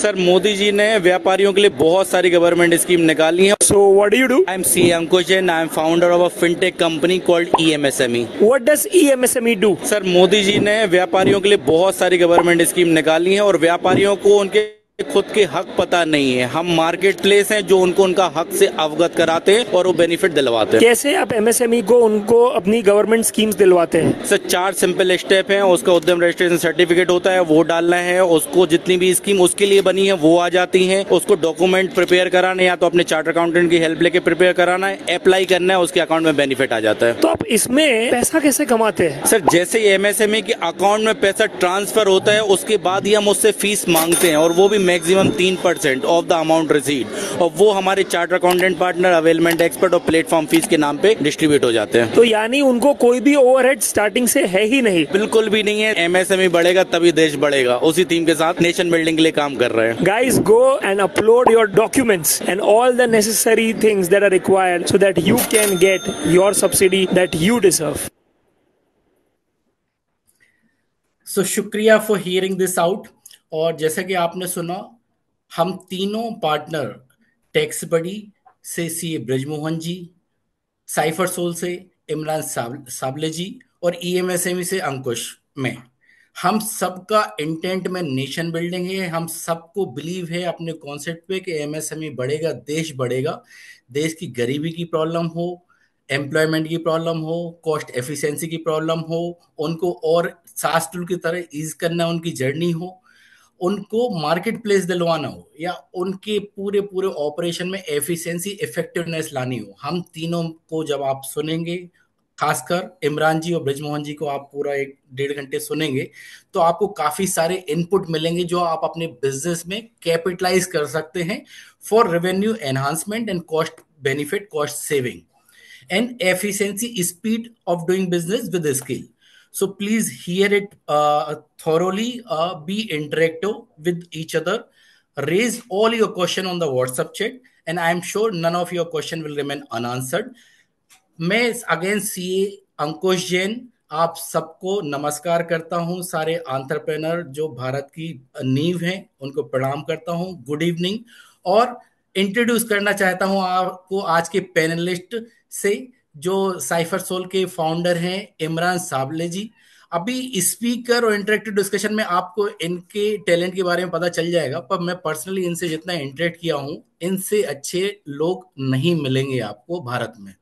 Sir Modi ji ने व्यापारियों के लिए बहुत सारी गवर्नमेंट स्कीम निकाली है। So what do you do? I am C Ankush Jain, I am founder of a fintech company called EMSME। What does EMSME do? Sir Modi ji ने व्यापारियों के लिए बहुत सारी गवर्नमेंट स्कीम निकाली है और व्यापारियों को उनके खुद के हक पता नहीं है। हम मार्केट प्लेस हैं जो उनको उनका हक से अवगत कराते हैं और वो बेनिफिट दिलवाते हैं। कैसे आप MSME को उनको अपनी गवर्नमेंट स्कीम्स दिलवाते हैं? सर 4 सिंपल स्टेप हैं। उसका उद्यम रजिस्ट्रेशन सर्टिफिकेट होता है, वो डालना है। उसको जितनी भी स्कीम उसके लिए बनी है वो आ जाती है। उसको डॉक्यूमेंट प्रिपेयर कराना है, या तो अपने चार्टर अकाउंटेंट की हेल्प लेके प्रिपेयर कराना है, अप्लाई करना है, उसके अकाउंट में बेनिफिट आ जाता है। तो आप इसमें पैसा कैसे कमाते हैं? सर जैसे ही MSME के अकाउंट में पैसा ट्रांसफर होता है उसके बाद ही हम उससे फीस मांगते हैं, और वो भी maximum 3% of the amount received, और वो हमारे charter accountant partner, availment expert और प्लेटफॉर्म फीस के नाम पे डिस्ट्रीब्यूट हो जाते हैं। तो यानी उनको कोई भी ओवरहेड स्टार्टिंग से है ही नहीं? बिल्कुल भी नहीं है। MSME बढ़ेगा तभी देश बढ़ेगा। उसी थीम के साथ नेशन बिल्डिंग के लिए काम कर रहे हैं। Guys, go and upload your documents and all the necessary things that are required so that you can get your subsidy that you deserve. सो शुक्रिया फॉर हियरिंग दिस आउट। और जैसा कि आपने सुना, हम तीनों पार्टनर टैक्स बडी से CA ब्रजमोहन जी, cipher soul से इमरान साबले जी और EMSME से अंकुश में, हम सबका इंटेंट में नेशन बिल्डिंग है। हम सबको बिलीव है अपने कॉन्सेप्ट पे कि MSME बढ़ेगा, देश बढ़ेगा। देश की गरीबी की प्रॉब्लम हो, एम्प्लॉयमेंट की प्रॉब्लम हो, कॉस्ट एफिशिएंसी की प्रॉब्लम हो, उनको और सास टूल की तरह ईज करना उनकी जर्नी हो, उनको मार्केट प्लेस दिलवाना हो, या उनके पूरे पूरे ऑपरेशन में एफिशिएंसी इफेक्टिवनेस लानी हो, हम तीनों को जब आप सुनेंगे, खासकर इमरान जी और ब्रजमोहन जी को आप पूरा 1-1.5 घंटे सुनेंगे, तो आपको काफी सारे इनपुट मिलेंगे जो आप अपने बिजनेस में कैपिटलाइज कर सकते हैं for revenue enhancement and cost benefit, cost saving and efficiency, speed of doing business with skill. So please hear it thoroughly, be interactive with each other, raise all your question on the WhatsApp chat, and I am sure none of your question will remain unanswered. मैं again CA अंकुश जैन आप सबको नमस्कार करता हूं। सारे entrepreneur जो भारत की नींव हैं उनको प्रणाम करता हूं। Good evening. और इंट्रोड्यूस करना चाहता हूं आपको आज के पैनलिस्ट से, जो साइफर सोल के फाउंडर हैं इमरान साबले जी। अभी स्पीकर और इंटरेक्टिव डिस्कशन में आपको इनके टैलेंट के बारे में पता चल जाएगा, पर मैं पर्सनली इनसे जितना इंटरेक्ट किया हूं, इनसे अच्छे लोग नहीं मिलेंगे आपको भारत में,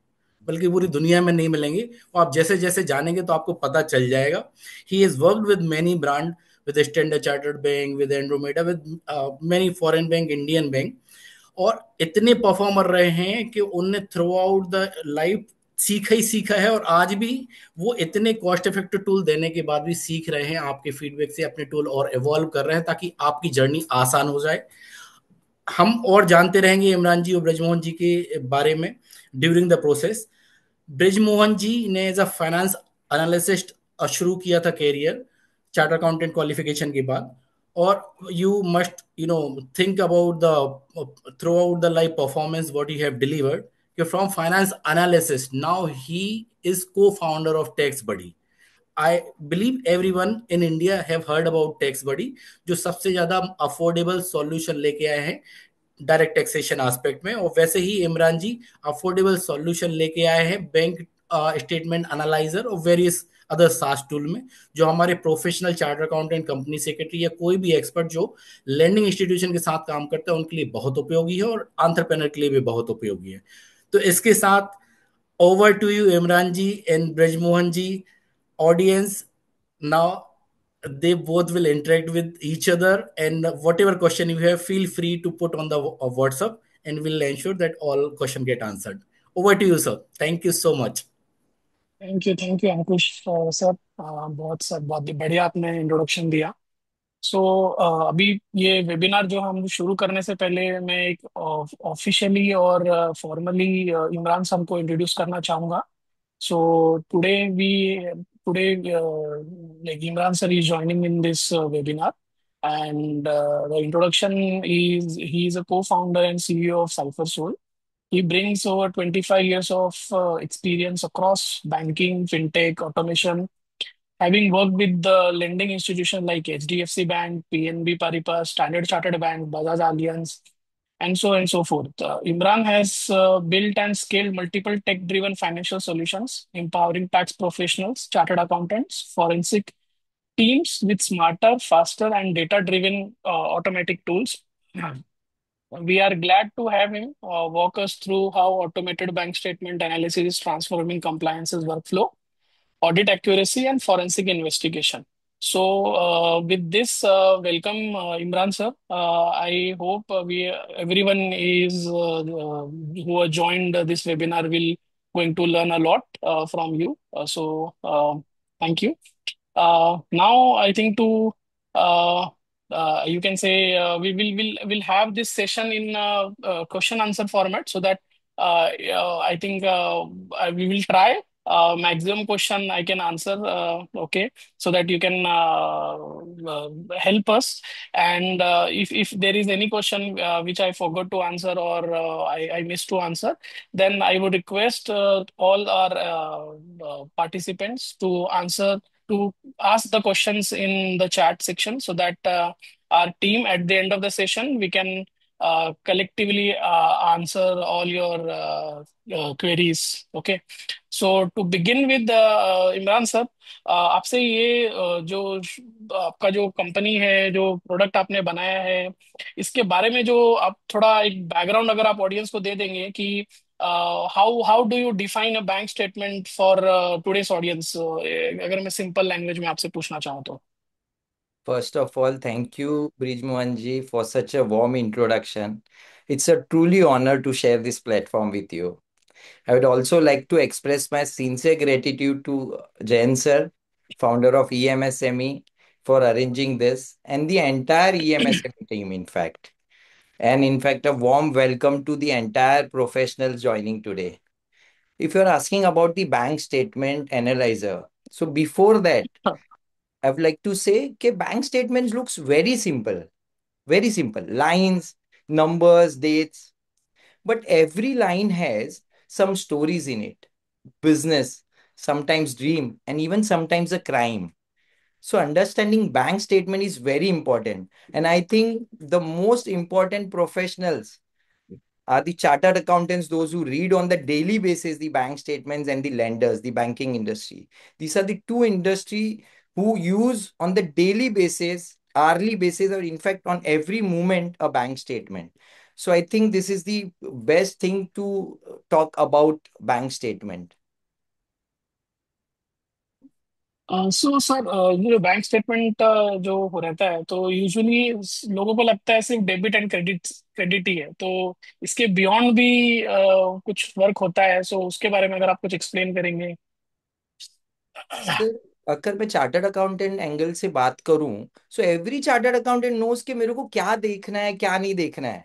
बल्कि पूरी दुनिया में नहीं मिलेंगे। वो आप जैसे जैसे जानेंगे तो आपको पता चल जाएगा। He is worked with many brand, with standard chartered bank, with Andromeda, with many foreign bank, Indian bank, और इतने परफॉर्मर रहे हैं कि उनने थ्रू आउट द लाइफ सीखा ही सीखा है। और आज भी वो इतने कॉस्ट इफेक्टिव टूल देने के बाद भी सीख रहे हैं, आपके फीडबैक से अपने टूल और इवॉल्व कर रहे हैं ताकि आपकी जर्नी आसान हो जाए। हम और जानते रहेंगे इमरान जी और ब्रजमोहन जी के बारे में ड्यूरिंग द प्रोसेस। ब्रजमोहन जी ने एज अ फाइनेंस एनालिसिस्ट शुरू किया था कैरियर चार्टर अकाउंटेंट क्वालिफिकेशन के बाद। और you must think about the through out the life performance what you have delivered. From finance analysis now he is co-founder of TaxBuddy. I believe everyone in India have heard about TaxBuddy, जो सबसे ज्यादा affordable solution लेके आए हैं direct taxation aspect में। और वैसे ही इमरान जी affordable solution लेके आए हैं बैंक स्टेटमेंट एनालाइजर और वेरियस अदर सास टूल में, जो हमारे professional charter accountant, company secretary या कोई भी एक्सपर्ट जो लैंडिंग इंस्टीट्यूशन के साथ काम करता है उनके लिए बहुत उपयोगी है और एंटरप्रेन्योर के लिए भी बहुत उपयोगी है। तो इसके साथ over to you Imran ji and Brajmohan ji. Audience, now they both will interact with each other, and whatever question you have, feel free to put on the WhatsApp, and we'll ensure that all question get answered. Over to you, sir. Thank you so much. Thank you Ankush sir. बहुत ही बढ़िया आपने introduction दिया। सो अभी ये webinar जो हम शुरू करने से पहले मैं एक ऑफिशियली और फॉर्मली इमरान साहब को इंट्रोड्यूस करना चाहूँगा। So today like Imran sir is joining in this webinar, and the introduction is he is a co-founder and CEO of CipherSoul. He brings over 25 years of experience across banking, fintech, automation, having worked with the lending institution like HDFC Bank, PNB Paribas, Standard Chartered Bank, Bajaj Allianz, and so on and so forth. Imran has built and scaled multiple tech-driven financial solutions, empowering tax professionals, chartered accountants, forensic teams with smarter, faster, and data-driven automatic tools. We are glad to have him walk us through how automated bank statement analysis is transforming compliance's workflow, audit accuracy, and forensic investigation. So, with this, welcome, Imran sir. I hope we everyone is who have joined this webinar will going to learn a lot from you. Thank you. Now I think to uh, you can say we will have this session in question answer format so that I think we will try maximum question I can answer. Okay, so that you can help us. And if there is any question which I forgot to answer or I missed to answer, then I would request all our participants to answer to ask the questions in the chat section so that our team at the end of the session we can collectively answer all your queries. Okay. So to begin with, Imran sir, आपसे ये जो आपका जो company है जो product आपने बनाया है इसके बारे में जो आप थोड़ा एक बैकग्राउंड अगर आप ऑडियंस को दे देंगे कि how do you define a bank statement for today's audience? अगर मैं सिंपल लैंग्वेज में आपसे पूछना चाहूँ तो. First of all, thank you, Brij Mohanji, for such a warm introduction. It's a truly honor to share this platform with you. I would also like to express my sincere gratitude to Jayan sir, founder of EMSME, for arranging this, and the entire EMSME team, in fact. And in fact, a warm welcome to the entire professionals joining today. If you're asking about the bank statement analyzer, so before that, I would like to say that bank statements looks very simple. Very simple. Lines, numbers, dates. But every line has some stories in it. Business, sometimes dream, and even sometimes a crime. So understanding bank statement is very important. And I think the most important professionals are the chartered accountants, those who read on the daily basis the bank statements, and the lenders, the banking industry. These are the two industry who use on the daily basis, hourly basis, or in fact on every moment a bank statement. So I think this is the best thing to talk about bank statement. So sir ये जो bank statement जो हो रहता है तो usually लोगों को लगता है सिर्फ डेबिट एंड क्रेडिट ही है, तो इसके बियॉन्ड भी कुछ वर्क होता है, सो उसके बारे में अगर आप कुछ एक्सप्लेन करेंगे. सर, अगर मैं चार्टर्ड अकाउंटेंट एंगल से बात करूं, so every chartered accountant knows कि मेरे को क्या देखना है क्या नहीं देखना है,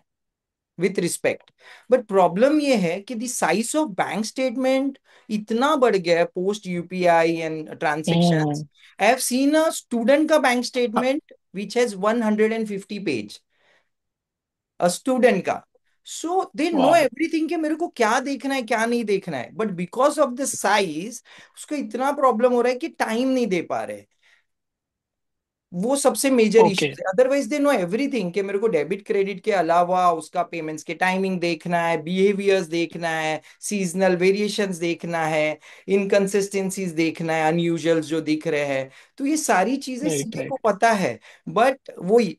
विथ रिस्पेक्ट. बट प्रॉब्लम ये है कि the size of bank statement इतना बढ़ गया है post UPI and transactions. I have seen a student का bank statement which has 150 page, a student का. सो दे नो वाह. एवरीथिंग कि मेरे को क्या देखना है क्या नहीं देखना है, but because of the size उसको इतना प्रॉब्लम हो रहा है कि टाइम नहीं दे पा रहे. वो सबसे मेजर इशू ओके. है. अदरवाइज दे नो एवरीथिंग कि मेरे को डेबिट क्रेडिट के अलावा उसका पेमेंट्स के टाइमिंग देखना है, बिहेवियर्स देखना है, सीजनल वेरिएशंस देखना है, इनकंसिस्टेंसीज देखना है, अनयूजुअल्स जो दिख रहे हैं. तो ये सारी चीजें राइट, सीए को राइट. पता है, बट वही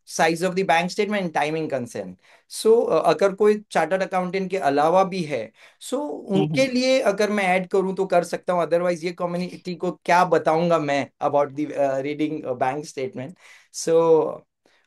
size of the bank statement, timing concern. So अगर कोई चार्टर्ड अकाउंटेंट के अलावा भी है, सो उनके लिए अगर मैं ऐड करूं तो कर सकता हूं. अदरवाइज ये कम्युनिटी को क्या बताऊंगा मैं about the reading bank statement. So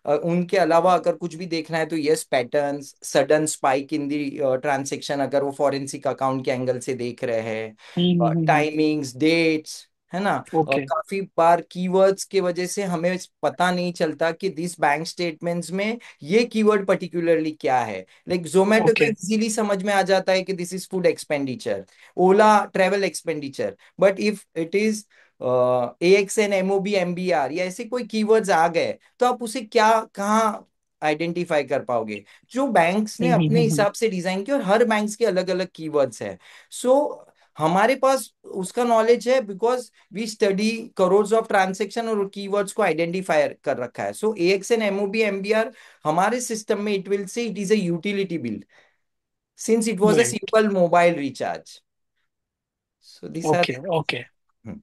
उनके अलावा अगर कुछ भी देखना है तो yes, patterns, sudden spike in the transaction अगर वो फॉरेंसिक अकाउंट के एंगल से देख रहे हैं, टाइमिंग्स, डेट्स, है ना. और ओके. काफी बार कीवर्ड्स के वजह से हमें पता नहीं चलता कि दिस बैंक स्टेटमेंट्स में ये कीवर्ड पर्टिकुलरली क्या है. लाइक जोमेटो तो ओके. इजीली समझ में आ जाता है कि this is food expenditure, Ola travel expenditure. But if it is AXN, MOB, MBR या ऐसे कोई कीवर्ड्स आ गए तो आप उसे क्या कहाँ आइडेंटिफाई कर पाओगे. जो बैंक्स ने अपने हिसाब से डिजाइन किया, और हर बैंक्स के अलग अलग कीवर्ड्स है. सो हमारे पास उसका नॉलेज है, because we study crores of transaction और कीवर्ड्स को आइडेंटिफाई कर रखा है. सो AXN MOB MBR हमारे सिस्टम में it will say it is a utility bill, since it was a right. simple mobile recharge. So these are okay. Okay. Hmm.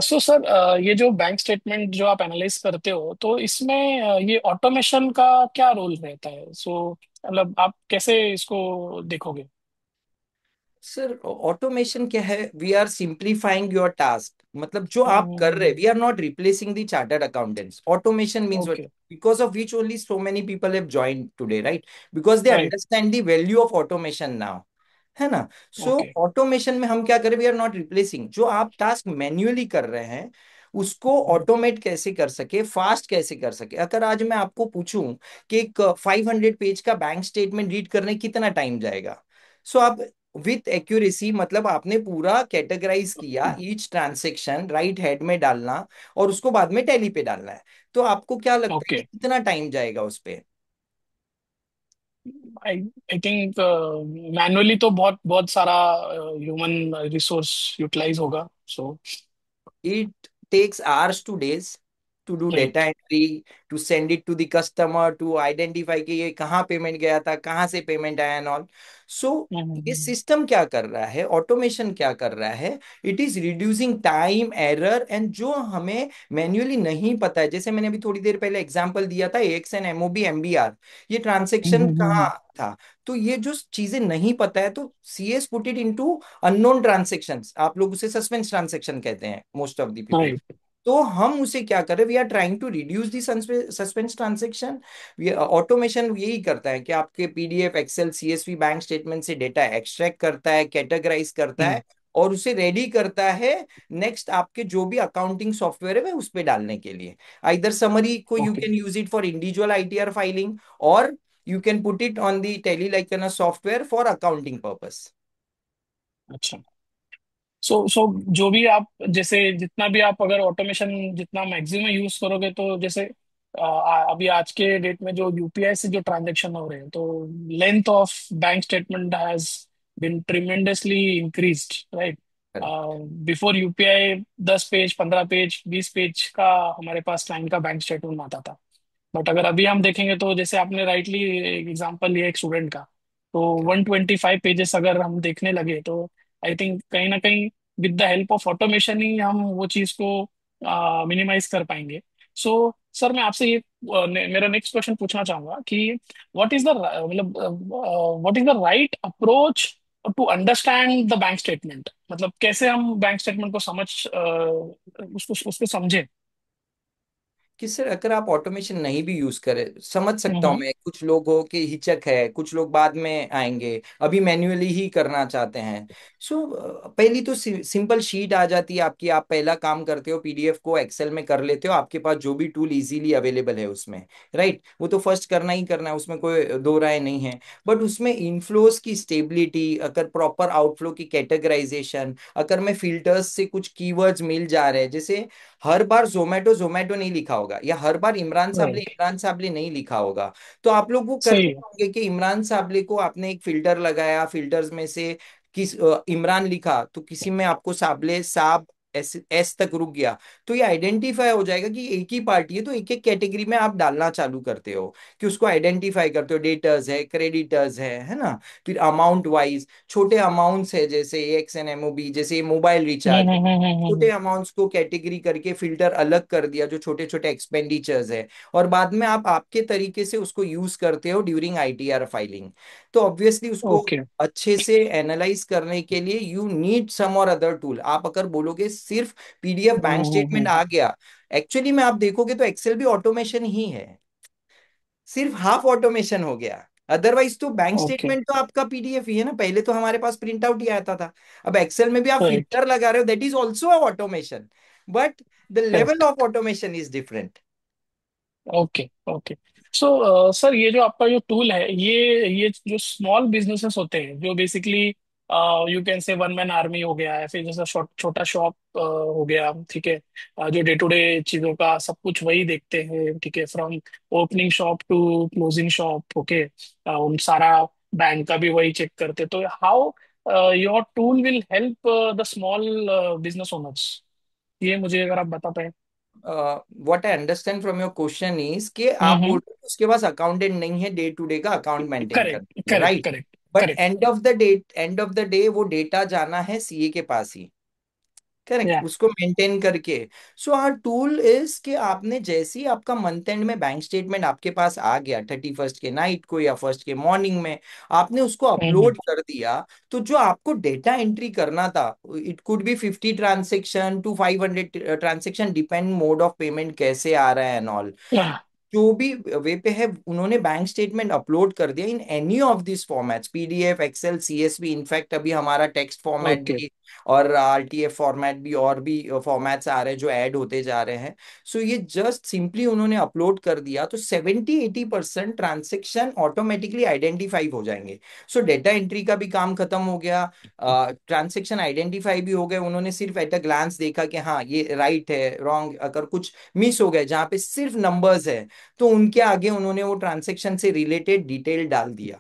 So sir, ये जो bank statement जो आप analyse करते हो, तो इसमें ये ऑटोमेशन का क्या रोल रहता है? सो मतलब आप कैसे इसको देखोगे? सर ऑटोमेशन क्या है, we are simplifying your task. मतलब जो आप कर रहे, hmm. We are not replacing the chartered accountants. Automation means what? Okay. Because of which only so many people have joined today, right? Because they right. Understand the value of automation now, है ना? So okay. Automation में हम क्या करें, we are not replacing. जो आप task manually कर रहे हैं उसको ऑटोमेट कैसे कर सके, फास्ट कैसे कर सके. अगर आज मैं आपको पूछूं कि एक 500 पेज का बैंक स्टेटमेंट रीड करने कितना टाइम जाएगा, सो आप विथ एक्यूरेसी, मतलब आपने पूरा कैटेगराइज किया ईच ट्रांसेक्शन, राइट हैंड में डालना और उसको बाद में टैली पे डालना है, तो आपको क्या लगता है कि ओके. कितना टाइम जाएगा उस पे? आई आई थिंक मैनुअली तो बहुत बहुत सारा ह्यूमन रिसोर्स यूटिलाइज होगा. सो. It takes hours to days to do data right. entry, to send it to the customer, to identify कि ये कहाँ पेमेंट गया था, कहाँ से पेमेंट आया एंड ऑल. सो ये सिस्टम क्या कर रहा है, ऑटोमेशन क्या कर रहा है, it is reducing time, error, and जो हमें मैन्युअली नहीं पता है. जैसे मैंने अभी थोड़ी देर पहले एग्जांपल दिया था AXN MOB MBR, ये ट्रांजेक्शन कहाँ था. तो ये जो चीजें नहीं पता है, तो CS put it into unknown transactions. आप लोग उसे सस्पेंस ट्रांजेक्शन कहते हैं, most of the people. Right. तो हम उसे क्या करें, we are trying to reduce the suspense transaction. Automation यही करता है कि आपके PDF, excel, CSV bank statement से डेटा एक्सट्रैक्ट करता है, कैटेगराइज करता है और उसे रेडी करता है नेक्स्ट आपके जो भी अकाउंटिंग सॉफ्टवेयर है वह उस पे डालने के लिए. आइदर समरी को you okay. Can use it for individual ITR filing, और you can put it on the Tally like software for accounting purpose. अच्छा. सो जो भी आप, जैसे जितना भी आप अगर ऑटोमेशन जितना मैक्सिमम यूज करोगे, तो जैसे अभी आज के डेट में जो यूपीआई से जो ट्रांजैक्शन हो रहे हैं, तो length of bank statement has been tremendously increased, right? Before UPI 10 page, 15 page, 20 page का हमारे पास क्लाइंट का बैंक स्टेटमेंट आता था. बट अगर अभी हम देखेंगे, तो जैसे आपने राइटली एग्जांपल लिया एक स्टूडेंट का, तो 125 पेजेस अगर हम देखने लगे, तो आई थिंक कहीं ना कहीं with the help of automation ही हम वो चीज को मिनिमाइज कर पाएंगे. सो सर, मैं आपसे ये मेरा नेक्स्ट क्वेश्चन पूछना चाहूंगा कि व्हाट इज द मतलब what is the right approach to understand the bank statement? मतलब कैसे हम बैंक स्टेटमेंट को उसको उसको समझे? कि सर अगर आप ऑटोमेशन नहीं भी यूज करें, समझ सकता हूँ हम्म. मैं, कुछ लोग हो कि हिचक है, कुछ लोग बाद में आएंगे, अभी मैन्युअली ही करना चाहते हैं. सो पहली तो सिंपल शीट आ जाती है आपकी, आप पहला काम करते हो PDF को एक्सेल में कर लेते हो, आपके पास जो भी टूल इजीली अवेलेबल है उसमें, राइट? वो तो फर्स्ट करना ही करना है, उसमें कोई दो राय नहीं है. बट उसमें इनफ्लोज की स्टेबिलिटी, अगर प्रॉपर आउटफ्लो की कैटेगराइजेशन, अगर मैं फिल्टर्स से कुछ कीवर्ड्स मिल जा रहे हैं, जैसे हर बार जोमेटो जोमेटो नहीं लिखा होगा, या हर बार इमरान साबले राइट. इमरान साबले नहीं लिखा होगा, तो आप लोग वो सही करते है. होंगे कि इमरान साबले को आपने एक फिल्टर लगाया, फिल्टर्स में से किस इमरान लिखा तो किसी में आपको साबले साब एस तक रुक गया, तो ये आइडेंटिफाई हो जाएगा कि एक ही पार्टी है, तो एक एक कैटेगरी में आप डालना चालू करते हो कि उसको आइडेंटिफाई करते हो, डेटर्स है, क्रेडिटर्स है ना? फिर अमाउंट वाइज छोटे अमाउंट्स है, जैसे AXN MOB, जैसे मोबाइल रिचार्ज, छोटे अमाउंट्स को कैटेगरी करके फिल्टर अलग कर दिया, जो छोटे छोटे एक्सपेंडिचर्स है, और बाद में आप आपके तरीके से उसको यूज करते हो ड्यूरिंग ITR फाइलिंग. तो ऑब्वियसली उसको ओके. अच्छे से एनालाइज करने के लिए यू नीड सम और अदर टूल. आप अगर बोलोगे सिर्फ PDF बैंक स्टेटमेंट आ गया, एक्चुअली में आप देखोगे तो एक्सेल भी ऑटोमेशन ही है, सिर्फ हाफ ऑटोमेशन हो गया. अदरवाइज तो बैंक ओके. स्टेटमेंट तो आपका PDF ही है ना. पहले तो हमारे पास प्रिंट आउट ही आता था, अब एक्सेल में भी आप राइट. फिल्टर लगा रहे हो, that is also automation, but the level correct. Of automation is different. Okay. Okay. So sir, ये जो आपका जो टूल है, ये जो स्मॉल बिजनेसेस होते हैं, जो basically you can say one man army हो गया है, फिर जैसा छोटा शॉप हो गया, ठीक है, जो डे टू डे चीजों का सब कुछ वही देखते हैं, ठीक है, from opening shop to closing shop, okay, उन सारा बैंक का भी वही चेक करते, तो how your tool will help the small business owners, ये मुझे अगर आप बता पाए। What I understand from your question is कि आप बोल हम्म। रहे हो उसके पास अकाउंटेंट नहीं है डे टू डे का अकाउंट मेंटेन करने करेक्ट, के लिए, correct, right? Correct, but correct. And of the day वो डेटा जाना है सीए के पास ही, करेक्ट, या। उसको मेंटेन करके। सो आवर टूल इज कि आपने जैसे ही आपका मंथ एंड में बैंक स्टेटमेंट आपके पास आ गया 31st के नाइट को या फर्स्ट के मॉर्निंग में, आपने उसको हम्म। अपलोड कर दिया। तो जो आपको डेटा एंट्री करना था, it could be 50 transaction to 500 transaction, depend mode of payment कैसे आ रहा है एंड ऑल, जो भी वे पे है, उन्होंने बैंक स्टेटमेंट अपलोड कर दिया in any of this formats, PDF, excel, CSV, in fact अभी हमारा टेक्स्ट फॉर्मेट ओके, भी और आरटीएफ फॉर्मेट भी और भी फॉर्मेट्स आ रहे हैं जो ऐड होते जा रहे हैं। सो ये जस्ट सिंपली उन्होंने अपलोड कर दिया तो 70-80% ट्रांजेक्शन ऑटोमेटिकली आइडेंटिफाई हो जाएंगे। सो डेटा एंट्री का भी काम खत्म हो गया, ट्रांजेक्शन आइडेंटिफाई भी हो गए, उन्होंने सिर्फ एट अ ग्लांस देखा कि हाँ ये राइट है रॉन्ग, अगर कुछ मिस हो गए जहाँ पे सिर्फ नंबर्स है तो उनके आगे उन्होंने वो ट्रांजैक्शन से रिलेटेड डिटेल डाल दिया।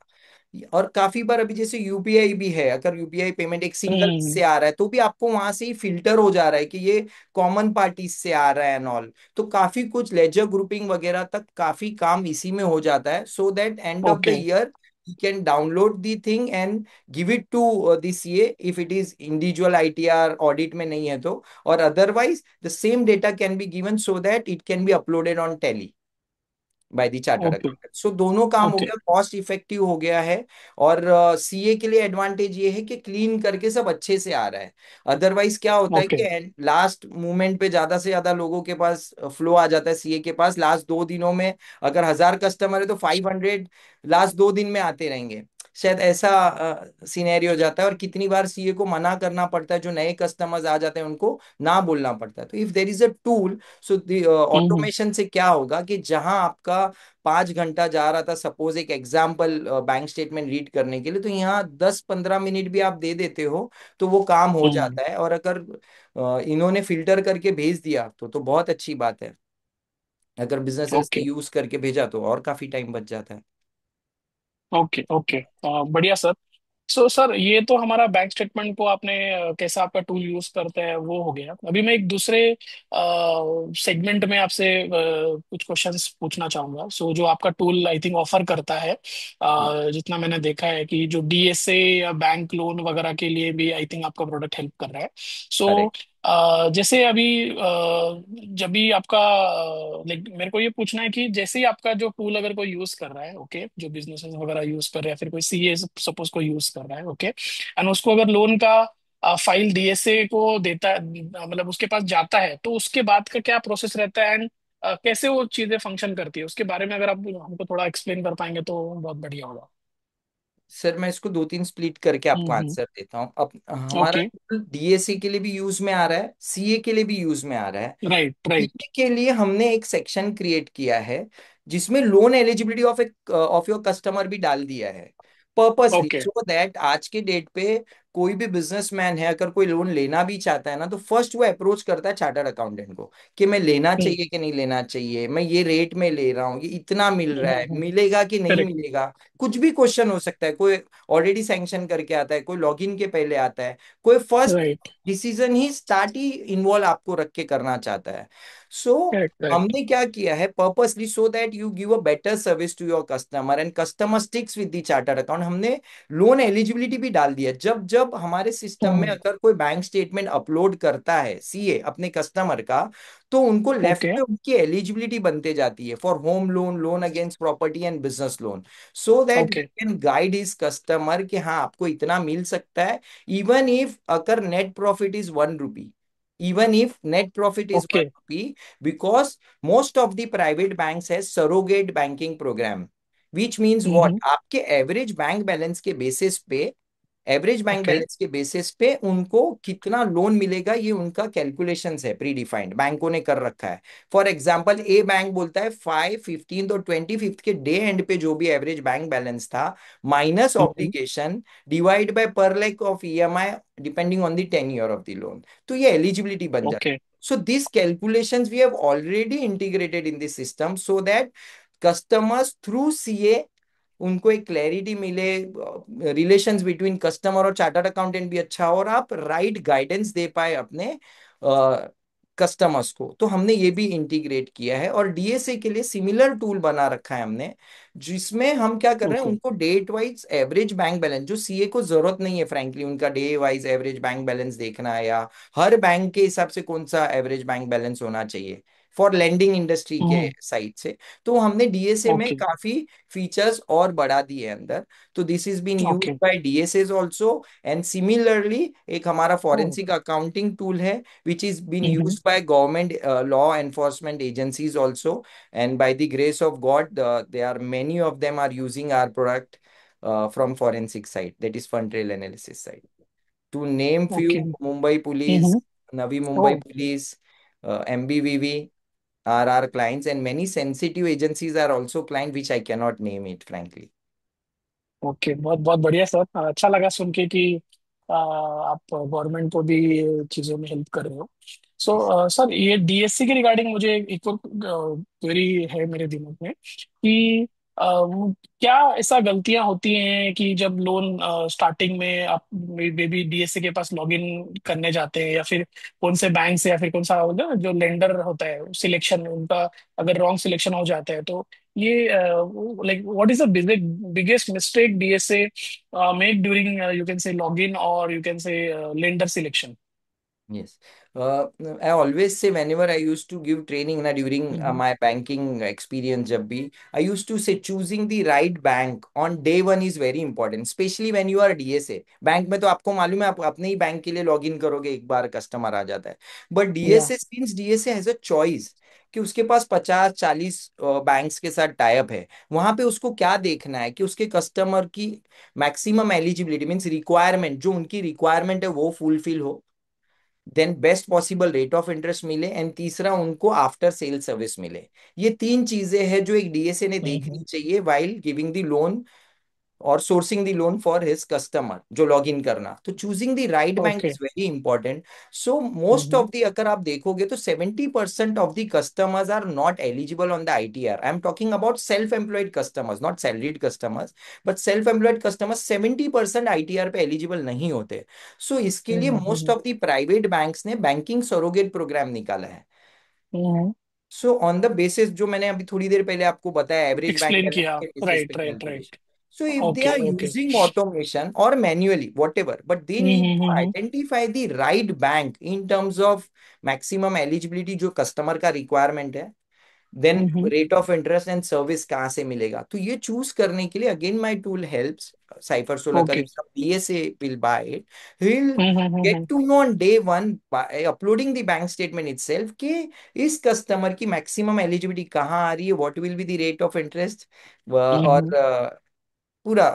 और काफी बार अभी जैसे यूपीआई भी है, अगर यूपीआई पेमेंट एक सिंगल हम्म। से आ रहा है तो भी आपको वहां से ही फिल्टर हो जा रहा है कि ये कॉमन पार्टीज से आ रहा है एंड ऑल। तो काफी कुछ लेजर ग्रुपिंग वगैरह तक काफी काम इसी में हो जाता है, so that and of the okay, year you can download the thing and give it to the CA if it is individual ITR audit में नहीं है तो, और otherwise the same data can be given so that it can be uploaded on Tally by the chartered okay, accountant. So दोनों काम हो okay, गया, cost effective हो गया है। और सीए के लिए एडवांटेज ये है कि क्लीन करके सब अच्छे से आ रहा है। अदरवाइज क्या होता है ओके। कि लास्ट मोमेंट पे ज्यादा से ज्यादा लोगों के पास फ्लो आ जाता है सीए के पास, लास्ट 2 दिनों में अगर 1000 कस्टमर है तो 500 लास्ट 2 दिन में आते रहेंगे, शायद ऐसा सीनेरियो हो जाता है। और कितनी बार सीए को मना करना पड़ता है, जो नए कस्टमर्स आ जाते हैं उनको ना बोलना पड़ता है। तो if there is a tool, so hmm. Automation से क्या होगा कि जहां आपका 5 घंटा जा रहा था, सपोज एक एग्जाम्पल बैंक स्टेटमेंट रीड करने के लिए, तो यहाँ 10-15 मिनट भी आप दे देते हो तो वो काम हो हम्म। जाता है। और अगर इन्होंने फिल्टर करके भेज दिया तो बहुत अच्छी बात है। अगर बिजनेसेस ने ओके, यूज करके भेजा तो और काफी टाइम बच जाता है। Okay, okay. बढ़िया सर। सो सर, ये तो हमारा बैंक स्टेटमेंट को आपने कैसा आपका टूल यूज करते हैं वो हो गया। अभी मैं एक दूसरे सेगमेंट में आपसे कुछ क्वेश्चंस पूछना चाहूंगा। सो जो आपका टूल आई थिंक ऑफर करता है, जितना मैंने देखा है कि जो डीएसए या बैंक लोन वगैरह के लिए भी आई थिंक आपका प्रोडक्ट हेल्प कर रहा है। So correct. जैसे अभी जब भी आपका लाइक मेरे को ये पूछना है कि जैसे ही आपका जो टूल अगर कोई यूज कर रहा है, ओके, जो बिजनेस वगैरह यूज कर रहा है, फिर कोई सीए सपोज को यूज कर रहा है, ओके, एंड उसको अगर लोन का फाइल डीएसए को देता है, मतलब उसके पास जाता है, तो उसके बाद का क्या प्रोसेस रहता है, एंड कैसे वो चीजें फंक्शन करती है, उसके बारे में अगर आप हमको थोड़ा एक्सप्लेन कर पाएंगे तो बहुत बढ़िया होगा। सर मैं इसको 2-3 स्प्लिट करके आपको हम्म। आंसर देता हूँ। अब हमारा ओके। डीएससी के लिए भी यूज में आ रहा है, सीए के लिए भी यूज में आ रहा है। Right, right. सीए के लिए हमने एक सेक्शन क्रिएट किया है जिसमें loan eligibility of your customer भी डाल दिया है, पर्पसली ओके। सो दैट आज के डेट पे कोई भी बिजनेसमैन है अगर कोई लोन लेना भी चाहता है ना, तो फर्स्ट वो अप्रोच करता है चार्टर्ड अकाउंटेंट को कि मैं लेना चाहिए कि नहीं लेना चाहिए, मैं ये रेट में ले रहा हूँ, ये इतना मिल रहा है, मिलेगा कि नहीं करेक्ट। मिलेगा। कुछ भी क्वेश्चन हो सकता है, कोई ऑलरेडी सैंक्शन करके आता है, कोई लॉगिन के पहले आता है, कोई फर्स्ट राइट। डिसीजन ही स्टार्ट ही इन्वॉल्व आपको रख के करना चाहता है। So correct, right. हमने क्या किया है purposely so that you give a better service to your customer and customer sticks with the chartered account, हमने लोन एलिजिबिलिटी भी डाल दिया। जब जब हमारे सिस्टम में अगर कोई बैंक स्टेटमेंट अपलोड करता है सीए अपने कस्टमर का, तो उनको लेफ्ट ओके, में उनकी एलिजिबिलिटी बनते जाती है for home loan, loan against property and business loan, so that okay, can guide his customer कि हाँ आपको इतना मिल सकता है, इवन इफ अगर net profit is 1 rupee, even if net profit is one okay. rupee, because most of the private banks has surrogate banking program, which means what, हम्म। आपके average bank balance के basis पे, average bank okay, balance के basis पे उनको कितना loan मिलेगा ये उनका कैलकुलेशंस है, प्री डिफाइंड बैंकों ने कर रखा है। फॉर एग्जांपल ए बैंक बोलता है 5, 15 और 25 के डे एंड पे जो भी एवरेज बैंक बैलेंस था minus obligation divide by per lakh of EMI depending on the 10 year of the loan, तो ये एलिजिबिलिटी बन जाती ओके, है। So these calculations we have already integrated in the system so that customers through CA उनको एक clarity मिले, relations between customer और chartered accountant भी अच्छा हो, और आप राइट गाइडेंस दे पाए अपने कस्टमर्स को। तो हमने ये भी इंटीग्रेट किया है, और डीएसए के लिए सिमिलर टूल बना रखा है हमने, जिसमें हम क्या कर रहे हैं, ओके। उनको date wise average bank balance, जो सीए को जरूरत नहीं है फ्रैंकली उनका day wise average bank balance देखना है, या हर बैंक के हिसाब से कौन सा एवरेज बैंक बैलेंस होना चाहिए फॉर लेंडिंग इंडस्ट्री के हम्म। साइड से। तो हमने डीएसए में ओके। काफी फीचर्स और बढ़ा दिए अंदर। तो this is been used okay. By DSS also. And similarly एक हमारा ओ। फॉरेंसिक अकाउंटिंग टूल है which is been hmm. used by government law enforcement agencies also, and by the grace of God, there are many of them are using our product from forensic side, that is fund trail analysis side. To name few, okay. Mumbai Police, Navi ओ। Mumbai Police, MBVV are our clients, and many sensitive agencies are also client, which I cannot name it frankly. Okay, बहुत बहुत बढ़िया sir. अच्छा लगा सुन के कि आप government को भी ये चीज़ों में हेल्प कर रहे हो। Yes. सो सर, ये डीएससी के रिगार्डिंग मुझे एक और क्वेरी है मेरे दिमाग में कि क्या ऐसा गलतियां होती हैं कि जब लोन स्टार्टिंग में आप मे बी डीएससी के पास लॉगिन करने जाते हैं, या फिर कौन से बैंक से, या फिर कौन सा होता है जो लेंडर होता है सिलेक्शन में उनका अगर रॉन्ग सिलेक्शन हो जाता है, तो ये like what is the biggest mistake DSA make during you can say login or you can say lender selection? Yes. I always say whenever I used to give training na during Mm-hmm. my banking experience, jab bhi, I used to say choosing the right bank on day one is very important, especially when you are DSA. Bank में तो आपको मालूम है आप अपने ही bank के लिए log in करोगे, एक बार कस्टमर आ जाता है। But Yeah. DSA means DSA has a choice कि उसके पास 50-40 बैंक्स के साथ टाई अप है। वहां पे उसको क्या देखना है कि उसके कस्टमर की मैक्सिमम एलिजिबिलिटी मीन्स रिक्वायरमेंट, जो उनकी रिक्वायरमेंट है वो फुलफिल हो, then best possible rate of interest मिले, एंड तीसरा उनको आफ्टर सेल सर्विस मिले। ये तीन चीजें हैं जो एक डीएसए ने Mm-hmm. देखनी चाहिए वाइल गिविंग द लोन और sourcing the loan for his customer जो लॉग इन करना। तो choosing the right bank Okay. Is very important. So most Mm-hmm. Of the, अगर आप देखोगे तो 70% of the customers are not eligible on the ITR. I am talking about self employed customers, not salaried customers, but self employed customers 70% ITR पे eligible नहीं होते। So इसके लिए most Mm-hmm. Of the private banks ने banking surrogate programme निकाला है। Mm-hmm. So on the basis जो मैंने अभी थोड़ी देर पहले आपको बताया, एवरेज बैंक Explain बैलेंस किया। के बेसिस पे Right, right, calculation. right. So if they Okay, are okay. Using automation और manually whatever, but they need to Mm-hmm. Identify the right bank in terms of maximum eligibility जो customer का requirement है, then Mm-hmm. Rate of interest and service कहाँ से मिलेगा। तो ये choose करने के लिए again my tool helps. Cipher solar Okay. if some DSA will buy it, he'll get Mm-hmm. to know on day one by uploading the bank statement itself कि इस कस्टमर की मैक्सिमम एलिजिबिलिटी कहाँ आ रही है, what will be the rate of interest, और Mm-hmm. पूरा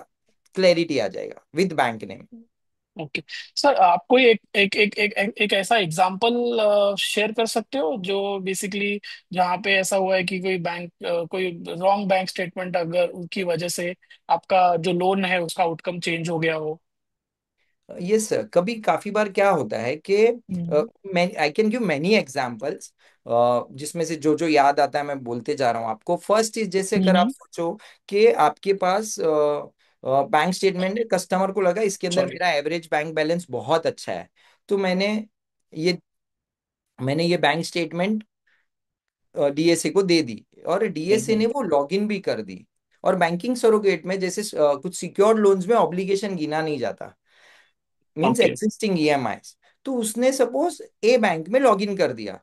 clarity आ जाएगा with bank name. Okay sir, आप कोई एक ऐसा एग्जांपल शेयर कर सकते हो जो बेसिकली जहाँ पे ऐसा हुआ है कि कोई बैंक कोई रॉन्ग बैंक स्टेटमेंट अगर उनकी वजह से आपका जो लोन है उसका आउटकम चेंज हो गया हो? यस सर, कभी काफी बार क्या होता है कि हम्म। मैं I can give many examples, जिसमें से जो जो याद आता है मैं बोलते जा रहा हूँ आपको। फर्स्ट इज जैसे अगर आप हम्म। सोचो कि आपके पास बैंक स्टेटमेंट है, कस्टमर को लगा इसके अंदर सॉरी। मेरा एवरेज बैंक बैलेंस बहुत अच्छा है, तो ये मैंने ये बैंक स्टेटमेंट डीएसए को दे दी, और डीएसए हम्म। ने वो लॉगिन भी कर दी। और बैंकिंग सरोगेट में जैसे कुछ सिक्योर्ड लोन्स में ऑब्लिगेशन गिना नहीं जाता, मींस ओके। Existing EMIs. तो उसने सपोज ए बैंक में लॉग इन कर दिया,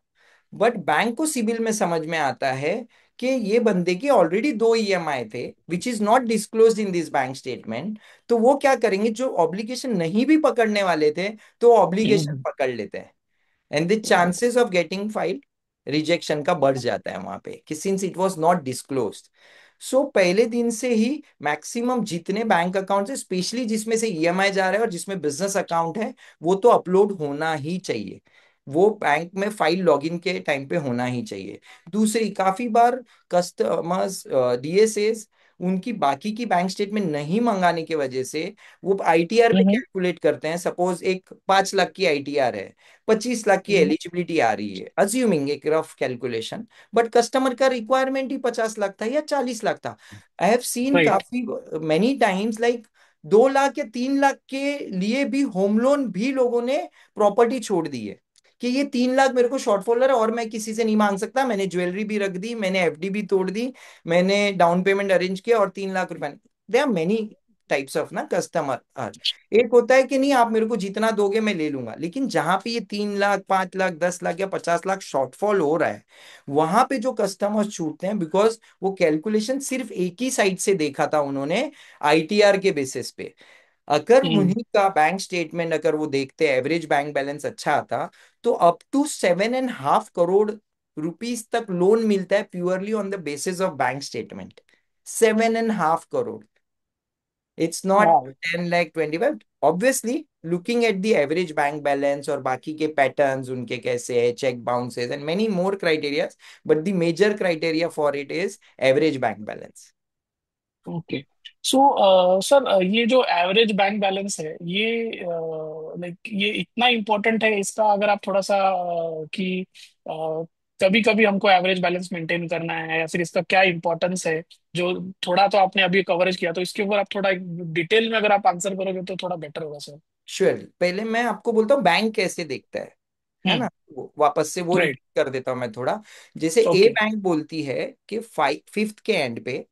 बट बैंक को सिविल में समझ में आता है कि ये बंदे के ऑलरेडी दो ईएमआई थे which is not disclosed in this bank statement. तो वो क्या करेंगे, जो ऑब्लिगेशन नहीं भी पकड़ने वाले थे तो ऑब्लिगेशन हम्म। पकड़ लेते हैं, and the chances of getting file rejection का बढ़ जाता है वहां पे कि since it was not disclosed. So पहले दिन से ही मैक्सिमम जितने बैंक अकाउंट है, स्पेशली जिसमें से ईएमआई जा रहा है और जिसमें बिजनेस अकाउंट है, वो तो अपलोड होना ही चाहिए, वो बैंक में फाइल लॉगिन के टाइम पे होना ही चाहिए। दूसरी, काफी बार कस्टमर्स डीएसएस उनकी बाकी की बैंक स्टेटमेंट नहीं मंगाने की वजह से वो आईटीआर पे हम्म कैलकुलेट करते हैं। सपोज एक 5 लाख की आईटीआर है, 25 लाख की हम्म, एलिजिबिलिटी आ रही है, अज्यूमिंग एक रफ कैलकुलेशन, बट कस्टमर का रिक्वायरमेंट ही 50 लाख था या 40 लाख था। आई हैव सीन राइट। काफी मेनी टाइम्स लाइक 2 लाख या 3 लाख के लिए भी होम लोन भी लोगों ने प्रॉपर्टी छोड़ दी है कि ये 3 लाख मेरे को शॉर्टफॉल है और मैं किसी से नहीं मांग सकता, मैंने ज्वेलरी भी रख दी, मैंने एफडी भी तोड़ दी, मैंने डाउन पेमेंट अरेंज किया और 3 लाख रुपए। There are many types of ना कस्टमर। एक होता है कि नहीं आप मेरे को जितना दोगे मैं ले लूंगा, लेकिन जहां पे ये 3 लाख 5 लाख 10 लाख या 50 लाख शॉर्टफॉल हो रहा है, वहां पे जो कस्टमर्स छूटते हैं बिकॉज वो कैलकुलेशन सिर्फ एक ही साइड से देखा था उन्होंने, आईटीआर के बेसिस पे। अगर हम्म। उन्हीं का बैंक स्टेटमेंट अगर वो देखते हैं, एवरेज बैंक बैलेंस अच्छा आता, तो अप टू 7.5 करोड़ रुपीस तक लोन मिलता है purely on the basis of bank statement. 7.5 crore. It's not वाह। 10 lakh 25। Obviously looking at the average bank balance और बाकी के पैटर्न्स उनके कैसे है, check bounces and many more criterias, but the major criteria for it is average bank balance. Okay. So sir, ये जो average bank balance है, ये लाइक ये इतना इम्पोर्टेंट है इसका, अगर आप थोड़ा सा कि कभी कभी हमको एवरेज बैलेंस मेंटेन करना है, या फिर इसका क्या इम्पोर्टेंस है, जो थोड़ा तो आपने अभी कवरेज किया, तो इसके ऊपर आप थोड़ा डिटेल में अगर आप आंसर करोगे तो थोड़ा बेटर होगा सर। श्योरली, पहले मैं आपको बोलता हूँ बैंक कैसे देखता है ना। हम्म। वापस से वो राइट। रिपीट कर देता हूँ मैं थोड़ा। जैसे ए ओके। बैंक बोलती है कि फिफ्थ के एंड पे,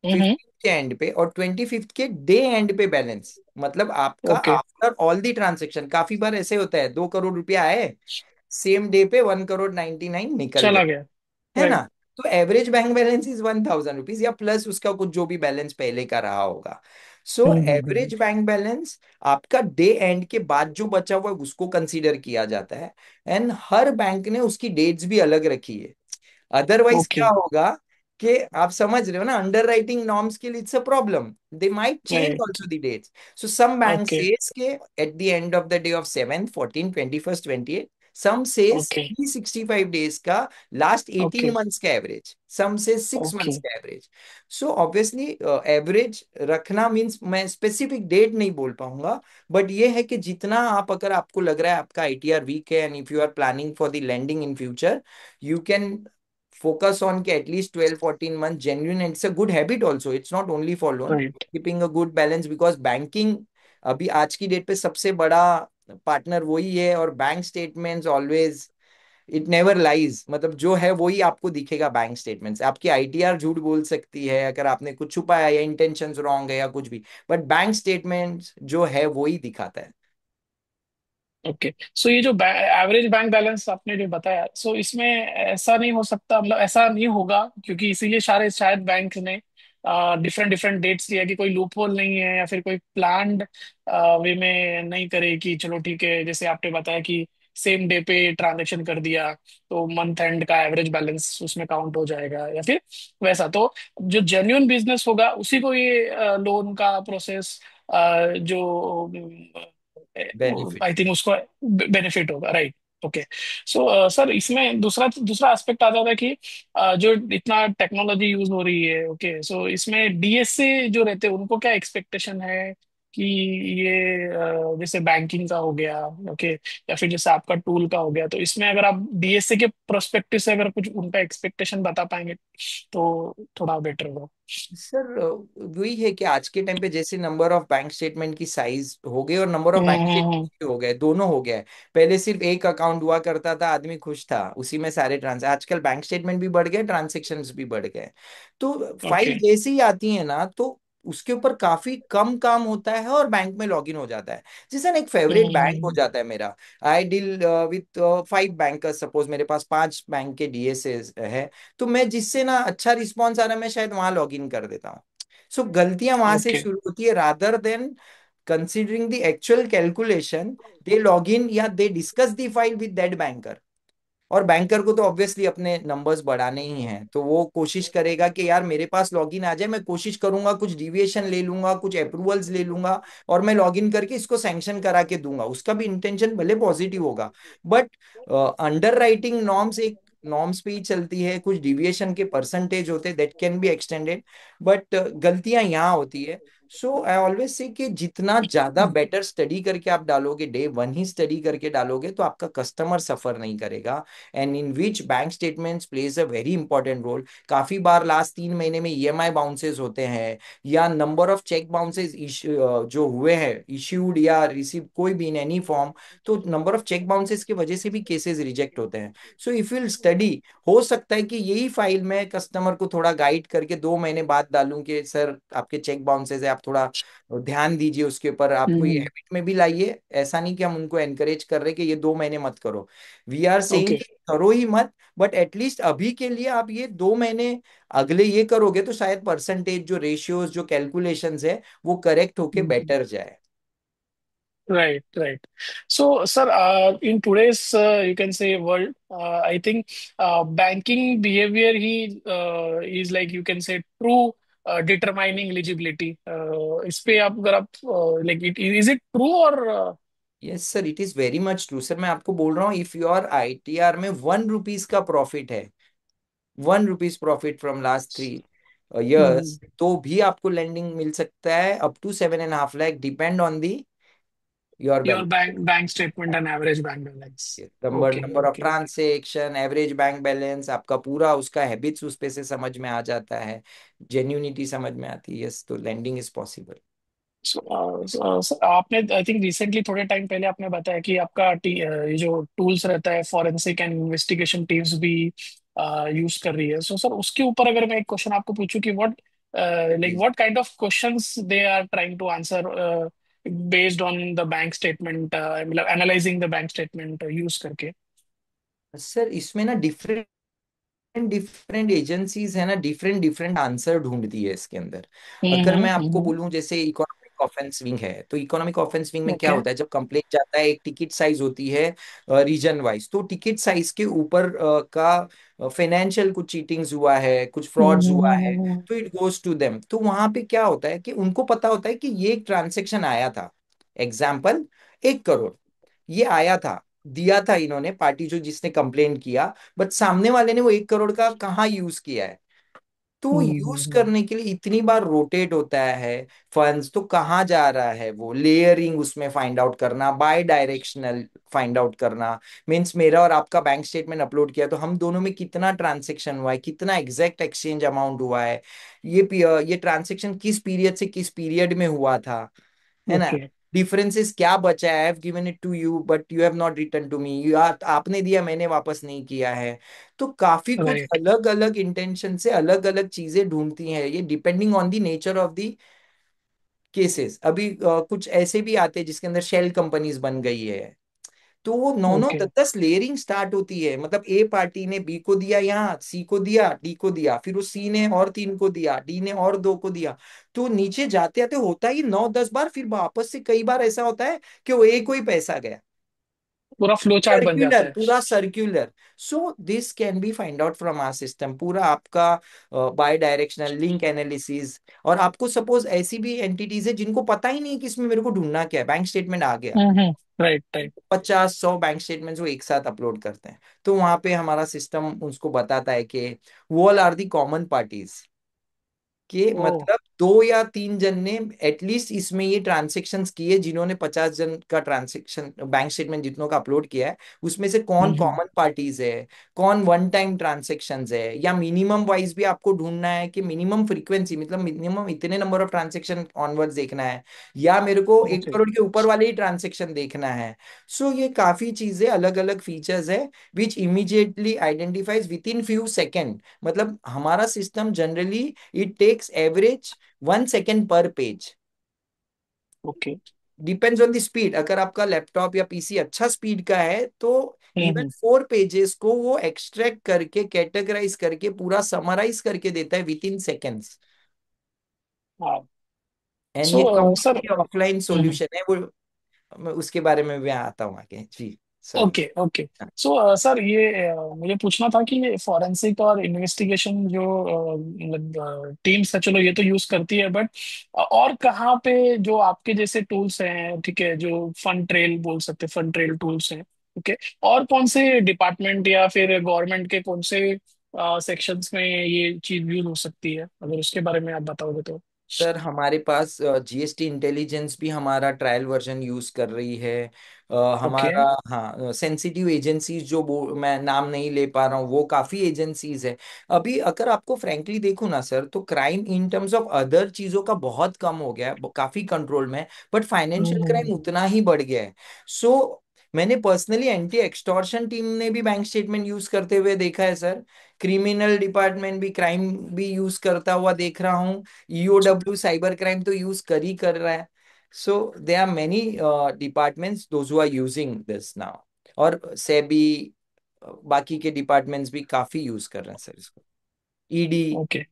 हम्म। 15th के एंड पे और 25th के डे एंड पे बैलेंस, मतलब आपका okay. After all the transaction. काफी बार ऐसे होता है 2 करोड़ रुपया आए, सेम डे पे 1 करोड़ 99 निकल गए, चला गया। है ना। राइट। तो average bank balance is 1,000 rupees या प्लस उसका कुछ जो भी बैलेंस पहले का रहा होगा। सो एवरेज बैंक बैलेंस आपका डे एंड के बाद जो बचा हुआ है उसको कंसीडर किया जाता है। एंड हर बैंक ने उसकी डेट्स भी अलग रखी है। Otherwise okay. क्या होगा कि आप समझ रहे हो ना, अंडर राइटिंग नॉर्म्स के लिए it's a problem, they might change right. Also the dates. So some bank okay. Says के at the end of the day of 7 14 21st 28, some says okay. 365 days का लास्ट 18 ओके। मंथ्स का average, some से 6 okay. Months का average. So obviously average रखना means मैं specific date नहीं बोल पाऊंगा, बट ये है कि जितना आप, अगर आपको लग रहा है आपका आईटीआर वीक है and if you are planning for the lending in future, you can focus on कि at least 12 14 months genuine, and it's a good habit also, it's not only for loan, right. keeping a good balance because banking अभी आज की date पे सबसे बड़ा partner वही है। और bank statements always, it never lies, मतलब जो है वही आपको दिखेगा बैंक स्टेटमेंट्स। आपकी आईटीआर झूठ बोल सकती है अगर आपने कुछ छुपाया या इंटेंशंस रॉन्ग है या कुछ भी, बट बैंक स्टेटमेंट्स जो है वही दिखाता है। ओके। सो ये जो एवरेज बैंक बैलेंस आपने जो बताया, सो इसमें ऐसा नहीं हो सकता, मतलब ऐसा नहीं होगा, क्योंकि इसीलिए सारे शायद बैंक ने डिफरेंट डिफरेंट डेट्स दिया, कि कोई लूप होल नहीं है, या फिर कोई प्लान्ड वे में नहीं करे कि चलो ठीक है, जैसे आपने बताया कि सेम डे पे ट्रांजेक्शन कर दिया तो मंथ एंड का एवरेज बैलेंस उसमें काउंट हो जाएगा, या फिर वैसा। तो जो जेन्युइन बिजनेस होगा उसी को ये लोन का प्रोसेस जो बेनिफिट। आई थिंक उसको बेनिफिट होगा, राइट। ओके। सो सर, इसमें दूसरा दूसरा एस्पेक्ट आ जाता है कि जो इतना टेक्नोलॉजी यूज हो रही है, ओके, सो इसमें डीएसए जो रहते हैं उनको क्या एक्सपेक्टेशन है कि ये जैसे बैंकिंग का हो गया, ओके, या फिर जैसे आपका टूल का हो गया, तो इसमें अगर आप डीएसए के प्रोस्पेक्टिव से अगर कुछ उनका एक्सपेक्टेशन बता पाएंगे तो थोड़ा बेटर होगा। सर वही है कि आज के टाइम पे जैसे नंबर ऑफ बैंक स्टेटमेंट की साइज हो गई और number of bank hmm. Statement हो गए, दोनों हो गया है। पहले सिर्फ एक अकाउंट हुआ करता था, आदमी खुश था उसी में सारे ट्रांस, आजकल बैंक स्टेटमेंट भी बढ़ गए, ट्रांजेक्शन्स भी बढ़ गए। तो फाइल ओके। जैसे ही आती है ना, तो उसके ऊपर काफी कम काम होता है और बैंक में लॉगिन हो जाता है। जैसे ना एक फेवरेट बैंक हो हम्म। जाता है मेरा। I deal with 5 bankers, suppose मेरे पास 5 बैंक के डीएसए है, तो मैं जिससे ना अच्छा रिस्पॉन्स आ रहा है मैं शायद वहां लॉग इन कर देता हूँ। सो गलतियां वहां से ओके। शुरू होती है, rather than considering the actual calculation, they log in या they discuss the file with that banker. और बैंकर को तो ऑब्वियसली अपने नंबर्स बढ़ाने ही हैं, तो वो कोशिश करेगा कि यार मेरे पास लॉगिन आ जाए, मैं कोशिश करूंगा कुछ डिविएशन ले लूंगा, कुछ अप्रूवल्स ले लूंगा और मैं लॉगिन करके इसको सैंक्शन करा के दूंगा। उसका भी इंटेंशन भले पॉजिटिव होगा, बट अंडर राइटिंग नॉर्म्स एक नॉर्म्स पे ही चलती है, कुछ डिविएशन के परसेंटेज होते हैं that can be extended, but गलतियां यहाँ होती है। सो आई ऑलवेज से कि जितना ज्यादा बेटर स्टडी करके आप डालोगे, डे वन ही स्टडी करके डालोगे, तो आपका कस्टमर सफर नहीं करेगा। And in which bank statements plays a very important role. काफी बार लास्ट 3 महीने में ईएमआई बाउंसेस होते हैं, या नंबर ऑफ चेक बाउंसेस जो हुए हैं इश्यूड या रिसीव कोई भी इन एनी फॉर्म, तो नंबर ऑफ चेक बाउंसेस की वजह से भी केसेस रिजेक्ट होते हैं। सो इफ विल स्टडी, हो सकता है कि यही फाइल में कस्टमर को थोड़ा गाइड करके 2 महीने बाद डालूं कि सर आपके चेक बाउंसेस है, आप थोड़ा ध्यान दीजिए उसके ऊपर, आपको ये हम्म। हैबिट में भी लाइए। ऐसा नहीं कि हम उनको एनकरेज कर रहे कि ये 2 महीने मत करो, वी आर सेइंग ओके। कि करो ही मत, बट एटलीस्ट अभी के लिए आप ये 2 महीने अगले ये करोगे तो शायद परसेंटेज जो रेशियोज जो कैलकुलेशंस है वो करेक्ट होके बेटर जाए। Right, right. So, sir, in today's, you can say, world, I think banking behavior is like, you can say, true determining eligibility. इस पे आप अगर आप like is it true or yes sir, it is very much true sir. मैं आपको बोल रहा हूँ, इफ योर आईटीआर में 1 रुपीज का प्रॉफिट है, 1 rupees profit from last 3 years, तो भी आपको लेंडिंग मिल सकता है up to 7.5 lakh, depend on the your your bank. bank statement and average bank balance? Number Okay, number of okay. Transaction, average bank balance, आपका पूरा उसका हैबिट्स उस पे से समझ में आ जाता है, जेन्यूनिटी समझ में आती है। यस, तो लेंडिंग इज पॉसिबल। आपने आई थिंक रिसेंटली थोड़े टाइम पहले आपने बताया कि आपका ये जो टूल्स रहता है फॉरेंसिक एंड इन्वेस्टिगेशन टीम्स भी यूज कर रही है। सो सर उसके ऊपर अगर मैं एक क्वेश्चन आपको पूछूं कि what kind of questions they are trying to answer based on the bank statement, मतलब analysing the bank statement use करके। सर इसमें ना डिफरेंट डिफरेंट एजेंसीज है ना, डिफरेंट डिफरेंट आंसर ढूंढती है इसके अंदर। अगर मैं आपको हम्म। बोलूं, जैसे इकोनॉमिक ऑफेंस विंग है, तो इकोनॉमिक ऑफेंस विंग में क्या ओके। होता है, जब कंप्लेंट जाता है, एक टिकट साइज होती है रीजन वाइज, तो टिकट साइज के ऊपर का फाइनेंशियल कुछ चीटिंग्स हुआ है, कुछ फ्रॉड्स हुआ है, तो इट गोज टू देम। तो वहां पे क्या होता है कि उनको पता होता है कि ये एक ट्रांजेक्शन आया था, एग्जाम्पल 1 करोड़, ये आया था, दिया था इन्होंने पार्टी जो जिसने कंप्लेन किया, बट सामने वाले ने वो 1 करोड़ का कहाँ यूज किया है। तो यूज करने के लिए इतनी बार रोटेट होता है फंड्स, तो कहाँ जा रहा है वो, लेयरिंग उसमें फाइंड आउट करना, बाय डायरेक्शनल फाइंड आउट करना। मीन्स मेरा और आपका बैंक स्टेटमेंट अपलोड किया, तो हम दोनों में कितना ट्रांसेक्शन हुआ है, कितना एग्जैक्ट एक्सचेंज अमाउंट हुआ है, ये ट्रांसेक्शन किस पीरियड से किस पीरियड में हुआ था, है ना। ओके। डिफरेंसेस क्या बचा है, I have given it to you but you have not return to me, you आपने दिया मैंने वापस नहीं किया है। तो काफी कुछ राइट। अलग अलग इंटेंशन से अलग अलग चीजें ढूंढती हैं ये, depending on the nature of the cases. अभी कुछ ऐसे भी आते हैं जिसके अंदर शेल कंपनीज बन गई है, तो वो 9 9 10 10 लेयरिंग स्टार्ट होती है। मतलब ए पार्टी ने बी को दिया, यहाँ सी को दिया, डी को दिया, फिर वो सी ने और 3 को दिया, डी ने और 2 को दिया, तो नीचे जाते आते होता ही 9 10 बार, फिर वापस से कई बार ऐसा होता है कि वो एक को ही पैसा गया, पूरा फ्लो चार्ट बन जाता सर्क्यूलर, है। पूरा circular. So this can be find out from our system, पूरा आपका बाय डायरेक्शनल लिंक एनालिसिस। और आपको सपोज ऐसी भी एंटिटीज है जिनको पता ही नहीं कि इसमें मेरे को ढूंढना क्या है, बैंक स्टेटमेंट आ गया, राइट, राइट। 50 100 बैंक स्टेटमेंट्स वो एक साथ अपलोड करते हैं, तो वहां पे हमारा सिस्टम उसको बताता है कि वो all are the common parties, कि ओ। मतलब 2 या 3 जन ने एटलीस्ट इसमें ये ट्रांजेक्शन्स किए, जिन्होंने 50 जन का ट्रांजेक्शन बैंक स्टेटमेंट जितनों का अपलोड किया है, उसमें से कौन हम्म। कॉमन पार्टीज है, कौन वन टाइम ट्रांजेक्शन्स है, या मिनिमम वाइज भी आपको ढूंढना है कि मिनिमम फ्रीक्वेंसी, मतलब मिनिमम इतने नंबर ऑफ ट्रांजेक्शन ऑनवर्ड्स देखना है, या मेरे को एक ओके। करोड़ के ऊपर वाले ही ट्रांजेक्शन देखना है। सो ये काफी चीजें अलग अलग फीचर्स है which immediately identifies within few second. मतलब हमारा system generally it takes average 1 second per page, okay. Depends on the speed. अगर आपका लैपटॉप या पीसी अच्छा स्पीड का है तो इवन हम्म। 4 पेजेस को वो एक्सट्रैक्ट करके कैटेगराइज करके पूरा समराइज करके देता है विद इन सेकेंड्स। हाँ। एंड सो ये सर। कंप्लीटली ऑफलाइन सॉल्यूशन है वो, मैं उसके बारे में भी आता हूँ आगे जी। Sorry. Okay, okay. So sir ये मुझे पूछना था कि ये फॉरेंसिक और इन्वेस्टिगेशन जो मतलब टीम्स है, चलो ये तो यूज करती है, बट और कहाँ पे जो आपके जैसे टूल्स हैं, ठीक है, जो फन ट्रेल बोल सकते, फन ट्रेल टूल्स हैं, ओके। और कौन से डिपार्टमेंट या फिर गवर्नमेंट के कौन से सेक्शंस में ये चीज यूज हो सकती है, अगर उसके बारे में आप बताओगे तो? सर हमारे पास जीएसटी इंटेलिजेंस भी हमारा ट्रायल वर्जन यूज कर रही है। ओके। हमारा, हाँ, सेंसिटिव एजेंसीज जो मैं नाम नहीं ले पा रहा हूँ, वो काफी एजेंसीज है। अभी अगर आपको फ्रैंकली देखो ना सर, तो crime in terms of other चीजों का बहुत कम हो गया है, काफी कंट्रोल में है, बट फाइनेंशियल क्राइम हम्म। उतना ही बढ़ गया है। सो मैंने पर्सनली एंटी एक्सटॉर्शन टीम ने भी बैंक स्टेटमेंट यूज करते हुए देखा है सर। क्रिमिनल डिपार्टमेंट भी, क्राइम भी यूज करता हुआ देख रहा हूँ। ईओडब्ल्यू साइबर क्राइम तो यूज कर ही कर रहा है। So they are many departments those who are using this now. और सेबी, बाकी के डिपार्टमेंट्स भी काफी यूज कर रहे हैं सर इसको। ED. Okay.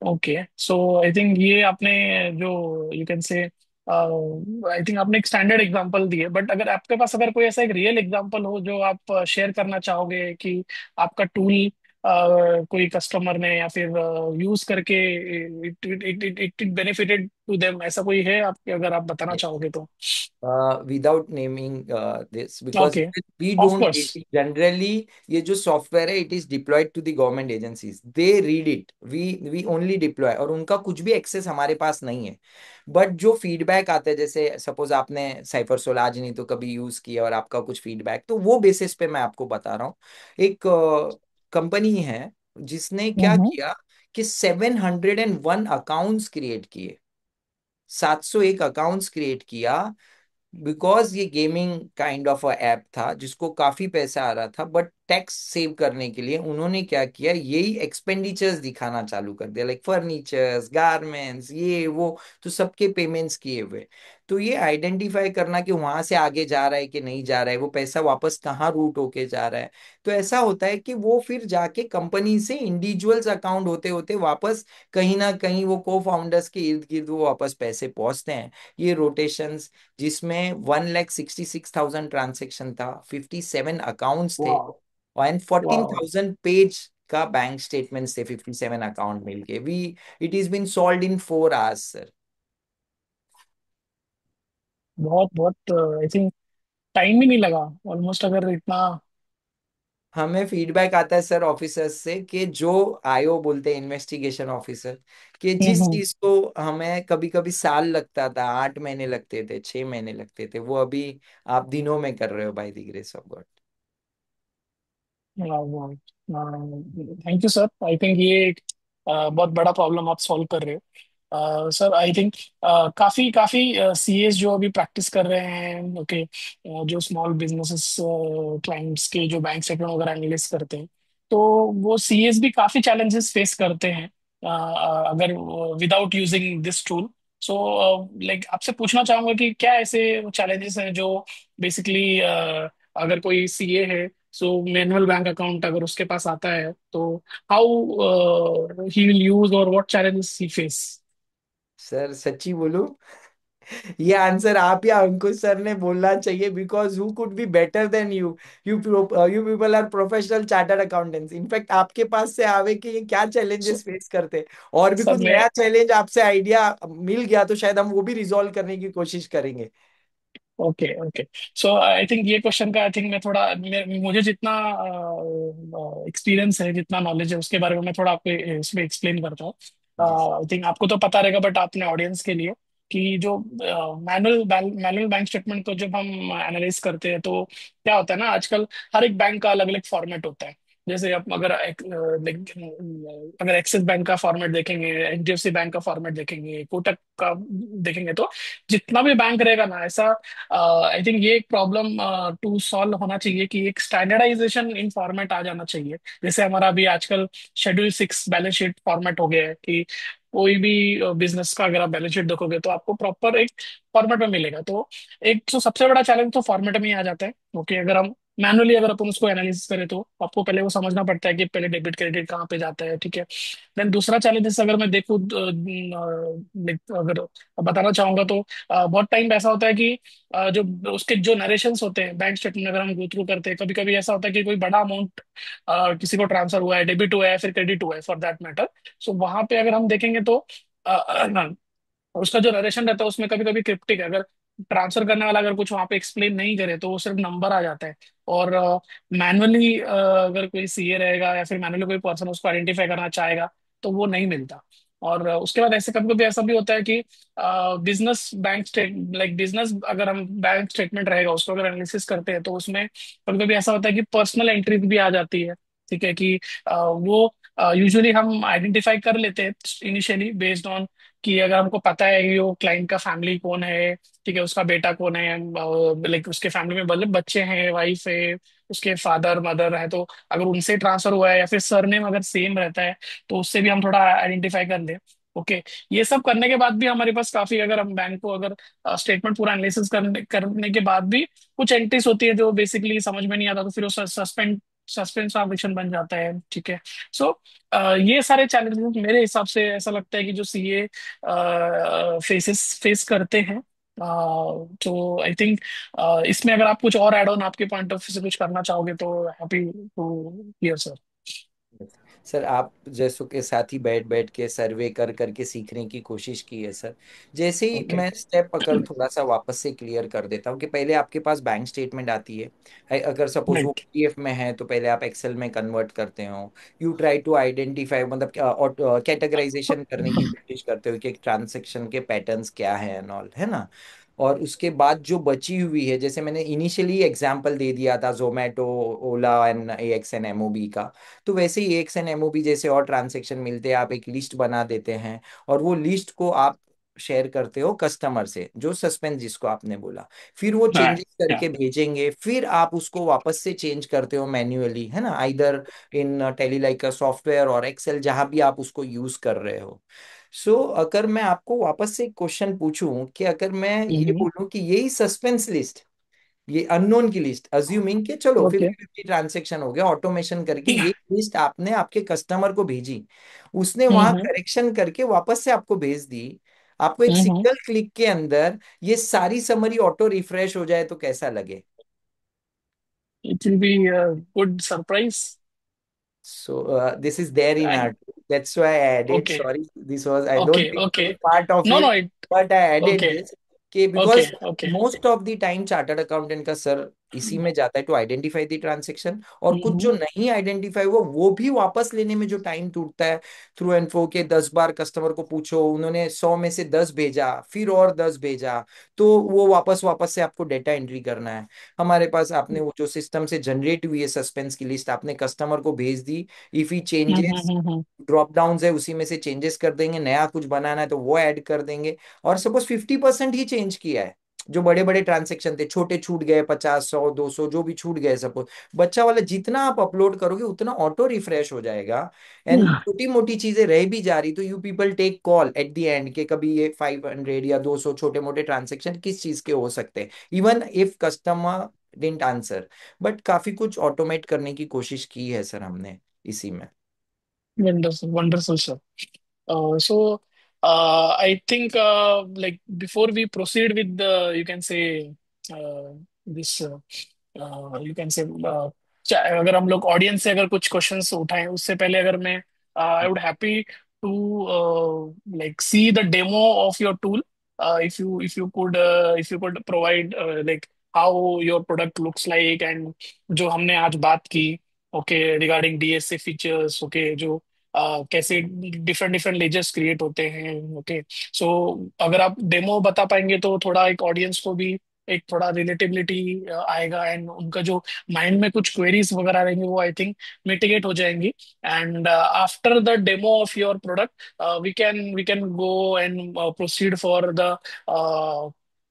Okay. So I think ये आपने जो you can say I think आपने एक स्टैंडर्ड एग्जांपल दिए, बट अगर आपके पास अगर कोई ऐसा एक रियल एग्जांपल हो जो आप शेयर करना चाहोगे कि आपका टूल कोई कस्टमर ने या फिर यूज करके it it it it benefited to them, ऐसा कोई है आपके, अगर आप बताना चाहोगे तो? Without naming this, because okay. We of don't course. Generally, ये जो सॉफ्टवेयर है it is deployed to the government agencies, they read it, we only deploy, और उनका कुछ भी एक्सेस हमारे पास नहीं है। बट जो फीडबैक आता है, जैसे सपोज आपने साइफर सोल आज नहीं तो कभी यूज किया और आपका कुछ फीडबैक, तो वो बेसिस पे मैं आपको बता रहा हूँ। एक कंपनी है जिसने क्या हम्म। किया कि 701 अकाउंट्स क्रिएट किए, 701 अकाउंट्स क्रिएट किया, बिकॉज ये gaming kind of a app था जिसको काफी पैसा आ रहा था, बट टैक्स सेव करने के लिए उन्होंने क्या किया, यही एक्सपेंडिचर्स दिखाना चालू कर दिया, लाइक फर्नीचर्स, गारमेंट्स, ये वो, तो सबके पेमेंट्स किए हुए। तो ये आइडेंटिफाई करना कि वहां से आगे जा रहा है कि नहीं जा रहा है, वो पैसा वापस कहाँ रूट होके जा रहा है। तो ऐसा होता है कि वो फिर जाके कंपनी से इंडिविजुअल्स अकाउंट होते होते वापस कहीं ना कहीं वो को फाउंडर्स के इर्द गिर्द वो वापस पैसे पहुंचते हैं। ये रोटेशन, जिसमें 1,66,000 ट्रांजेक्शन था, 57 अकाउंट्स थे, वाह। एंड वाह। 14,000 पेज का बैंक स्टेटमेंट थे, 57 अकाउंट मिलके we, it is been solved in 4 hours sir. बहुत बहुत आई थिंक टाइम भी नहीं लगा ऑलमोस्ट, अगर इतना। हमें फीडबैक आता है सर ऑफिसर्स से, कि जो आईओ बोलते हैं, इन्वेस्टिगेशन ऑफिसर, कि जिस हम्म। चीज को हमें कभी कभी साल लगता था, 8 महीने लगते थे, 6 महीने लगते थे, वो अभी आप दिनों में कर रहे हो by the grace of God. Thank you sir. I think ये एक बहुत बड़ा प्रॉब्लम आप सॉल्व कर रहे हो सर। आई थिंक काफी काफी सीएस जो अभी प्रैक्टिस कर रहे हैं, ओके, जो स्मॉल बिजनेसेस क्लाइंट्स के जो बैंक स्टेटमेंट वगैरह एनालिसिस करते हैं, तो वो सीएस भी काफी चैलेंजेस फेस करते हैं अगर without using this tool. So like आपसे पूछना चाहूंगा कि क्या ऐसे चैलेंजेस हैं जो बेसिकली अगर कोई सीए है, सो मैनुअल बैंक अकाउंट अगर उसके पास आता है, तो हाउ ही विल यूज और what challenges he face? Sir सच्ची बोलूं, ये आंसर आप या अंकुश सर ने बोलना चाहिए, because who could be better than you. You you people are professional chartered accountants, in fact आपके पास से आवे कि ये क्या सो चैलेंजेस फेस करते हैं, और भी सर कुछ मैं नया चैलेंज आपसे आइडिया मिल गया तो शायद हम वो भी रिजॉल्व करने की कोशिश करेंगे। Okay. Okay. So I think ये क्वेश्चन का आई थिंक मैं थोड़ा मुझे जितना एक्सपीरियंस है, जितना नॉलेज है, उसके बारे में मैं थोड़ा आपको इसमें एक्सप्लेन करता हूँ। जी आई थिंक आपको तो पता रहेगा, बट अपने ऑडियंस के लिए कि जो मैनुअल बैंक स्टेटमेंट को जब हम एनालाइज करते हैं, तो क्या होता है ना, आजकल हर एक बैंक का अलग अलग फॉर्मेट होता है। जैसे आप अगर अगर एक्सिस बैंक का फॉर्मेट देखेंगे, एचडीएफसी बैंक का फॉर्मेट देखेंगे, कोटक का देखेंगे, तो जितना भी बैंक रहेगा ना, ऐसा आई थिंक ये एक प्रॉब्लम टू सॉल्व होना चाहिए कि एक स्टैंडर्डाइजेशन इन फॉर्मेट आ जाना चाहिए। जैसे हमारा अभी आजकल शेड्यूल 6 बैलेंस शीट फॉर्मेट हो गया है कि कोई भी बिजनेस का अगर आप बैलेंस शीट देखोगे तो आपको प्रॉपर एक फॉर्मेट में मिलेगा। तो एक तो सबसे बड़ा चैलेंज तो फॉर्मेट में ही आ जाता है। ओके, अगर हम मैनुअली अगर अपन उसको एनालिसिस करें, तो आपको पहले वो समझना पड़ता है कि पहले डेबिट क्रेडिट कहाँ पे जाता है, ठीक है। देन दूसरा चैलेंज जैसे अगर मैं देखूँ, अगर बताना चाहूंगा तो बहुत टाइम ऐसा होता है कि जो उसके जो नरेशंस होते हैं बैंक स्टेटमेंट अगर हम गो थ्रू करते हैं, कभी कभी ऐसा होता है कि कोई बड़ा अमाउंट किसी को ट्रांसफर हुआ है, डेबिट हुआ है, फिर क्रेडिट हुआ है फॉर दैट मैटर। सो वहां पे अगर हम देखेंगे तो उसका जो नरेशन रहता है उसमें कभी कभी क्रिप्टिक है। अगर ट्रांसफर करने वाला अगर कुछ वहां पे एक्सप्लेन नहीं करे तो वो सिर्फ नंबर आ जाता है। और मैनुअली अगर कोई सीए रहेगा या फिर मैनुअली कोई पर्सन उसको आइडेंटिफाई करना चाहेगा तो वो नहीं मिलता। और उसके बाद ऐसे कभी कभी ऐसा भी होता है कि business bank state like business अगर हम बैंक स्टेटमेंट रहेगा उसको अगर एनालिसिस करते हैं तो उसमें कभी कभी ऐसा होता है कि पर्सनल एंट्रीज भी आ जाती है। ठीक है कि वो यूजुअली हम आइडेंटिफाई कर लेते हैं इनिशियली बेस्ड ऑन कि अगर हमको पता है कि वो क्लाइंट का फैमिली कौन है, ठीक है, उसका बेटा कौन है, लाइक उसके फैमिली में मतलब बच्चे हैं, वाइफ है, उसके फादर मदर है, तो अगर उनसे ट्रांसफर हुआ है या फिर सरनेम अगर सेम रहता है तो उससे भी हम थोड़ा आइडेंटिफाई कर ले। ओके। ये सब करने के बाद भी हमारे पास काफी, अगर हम बैंक को अगर स्टेटमेंट पूरा एनालिसिस करने के बाद भी कुछ एंट्रीज होती है जो बेसिकली समझ में नहीं आता तो फिर वो सस्पेंस ट्रांजेक्शन बन जाता है। ठीक है। सो ये सारे चैलेंजेस मेरे हिसाब से ऐसा लगता है कि जो सीए फेस करते हैं। तो आई थिंक इसमें अगर आप कुछ और एड ऑन आपके पॉइंट ऑफ व्यू से कुछ करना चाहोगे तो happy to hear sir. Sir आप जैसों के साथ ही बैठ बैठ के सर्वे कर करके सीखने की कोशिश की है सर। जैसे ही ओके। मैं स्टेप अगर थोड़ा सा वापस से क्लियर कर देता हूँ कि पहले आपके पास बैंक स्टेटमेंट आती है। अगर सपोज वो राइट। पीडीएफ में है तो पहले आप एक्सेल में कन्वर्ट करते हो। यू ट्राई टू आइडेंटिफाई मतलब कैटेगराइजेशन करने की कोशिश करते हो कि एक ट्रांजेक्शन के पैटर्न्स क्या है एंड ऑल, है ना। और उसके बाद जो बची हुई है, जैसे मैंने इनिशियली एग्जांपल दे दिया था जोमेटो, ओला एंड एएक्स एंड एमओबी का, तो वैसे ही एक्स एंड एमओबी जैसे और ट्रांसेक्शन मिलते हैं, आप एक लिस्ट बना देते हैं और वो लिस्ट को आप शेयर करते हो कस्टमर से, जो सस्पेंस जिसको आपने बोला। फिर वो राइट। चेंजेस करके भेजेंगे, फिर आप उसको वापस से चेंज करते हो मैन्युअली, है ना, either in Tally like software और एक्सेल, जहां भी आप उसको यूज कर रहे हो। अगर मैं आपको वापस से क्वेश्चन पूछूं कि अगर मैं ये बोलूं कि यही सस्पेंस लिस्ट, ये अननोन की लिस्ट, अज्यूमिंग कि चलो ओके। 50-50 ट्रांजेक्शन हो गया, ऑटोमेशन करके ये लिस्ट आपने आपके कस्टमर को भेजी, उसने वहां करेक्शन करके वापस से आपको भेज दी, आपको एक सिंगल क्लिक के अंदर ये सारी समरी ऑटो रिफ्रेश हो जाए तो कैसा लगे? It will be good surprise. This is there in our tool. That's why I added. Okay Sorry, this was, I don't okay think it okay. was part of no no it, it. but I added okay this. कि okay because okay. most of the time chartered accountant का sir इसी में जाता है to identify the transaction, और कुछ जो नहीं आइडेंटिफाई हुआ वो भी वापस लेने में जो टाइम टूटता है थ्रू एंड फ्रो के 10 बार कस्टमर को पूछो, उन्होंने 100 में से 10 भेजा, फिर और 10 भेजा, तो वो वापस वापस से आपको डेटा एंट्री करना है। हमारे पास आपने वो जो सिस्टम से जनरेट हुई है सस्पेंस की लिस्ट, आपने कस्टमर को भेज दी। If he changes, drop down है उसी में से चेंजेस कर देंगे, नया कुछ बनाना है तो वो ऐड कर देंगे। और सपोज 50% ही चेंज किया है, जो बड़े बड़े ट्रांसेक्शन थे, छोटे छूट गए, 50, 100, 200 जो भी छूट गए, सपोज बच्चा वाला जितना आप अपलोड करोगे उतना ऑटो रिफ्रेश हो जाएगा। एंड छोटी मोटी चीजें रह भी जा रही तो you people take call at the end के कभी ये 500 या 200 छोटे मोटे ट्रांसेक्शन किस चीज के हो सकते हैं, even if customer didn't answer. But काफी कुछ ऑटोमेट करने की कोशिश की है सर हमने इसी में। Wonderful wonderful sir. So I think like before we proceed with the, you can say this you can say अगर हम लोग ऑडियंस से अगर कुछ क्वेश्चंस उठाएं उससे पहले अगर मैं I would happy to like see the demo of your tool. If you could provide like how your product looks like and जो हमने आज बात की, okay, regarding DSA features, okay, जो कैसे डिफरेंट डिफरेंट लेजर्स क्रिएट होते हैं। Okay. सो अगर आप डेमो बता पाएंगे तो थोड़ा एक ऑडियंस को भी एक थोड़ा रिलेटेबिलिटी आएगा एंड उनका जो माइंड में कुछ क्वेरीज वगैरह रहेंगे वो आई थिंक मिटिगेट हो जाएंगी। And after the demo of your product we can go and proceed for the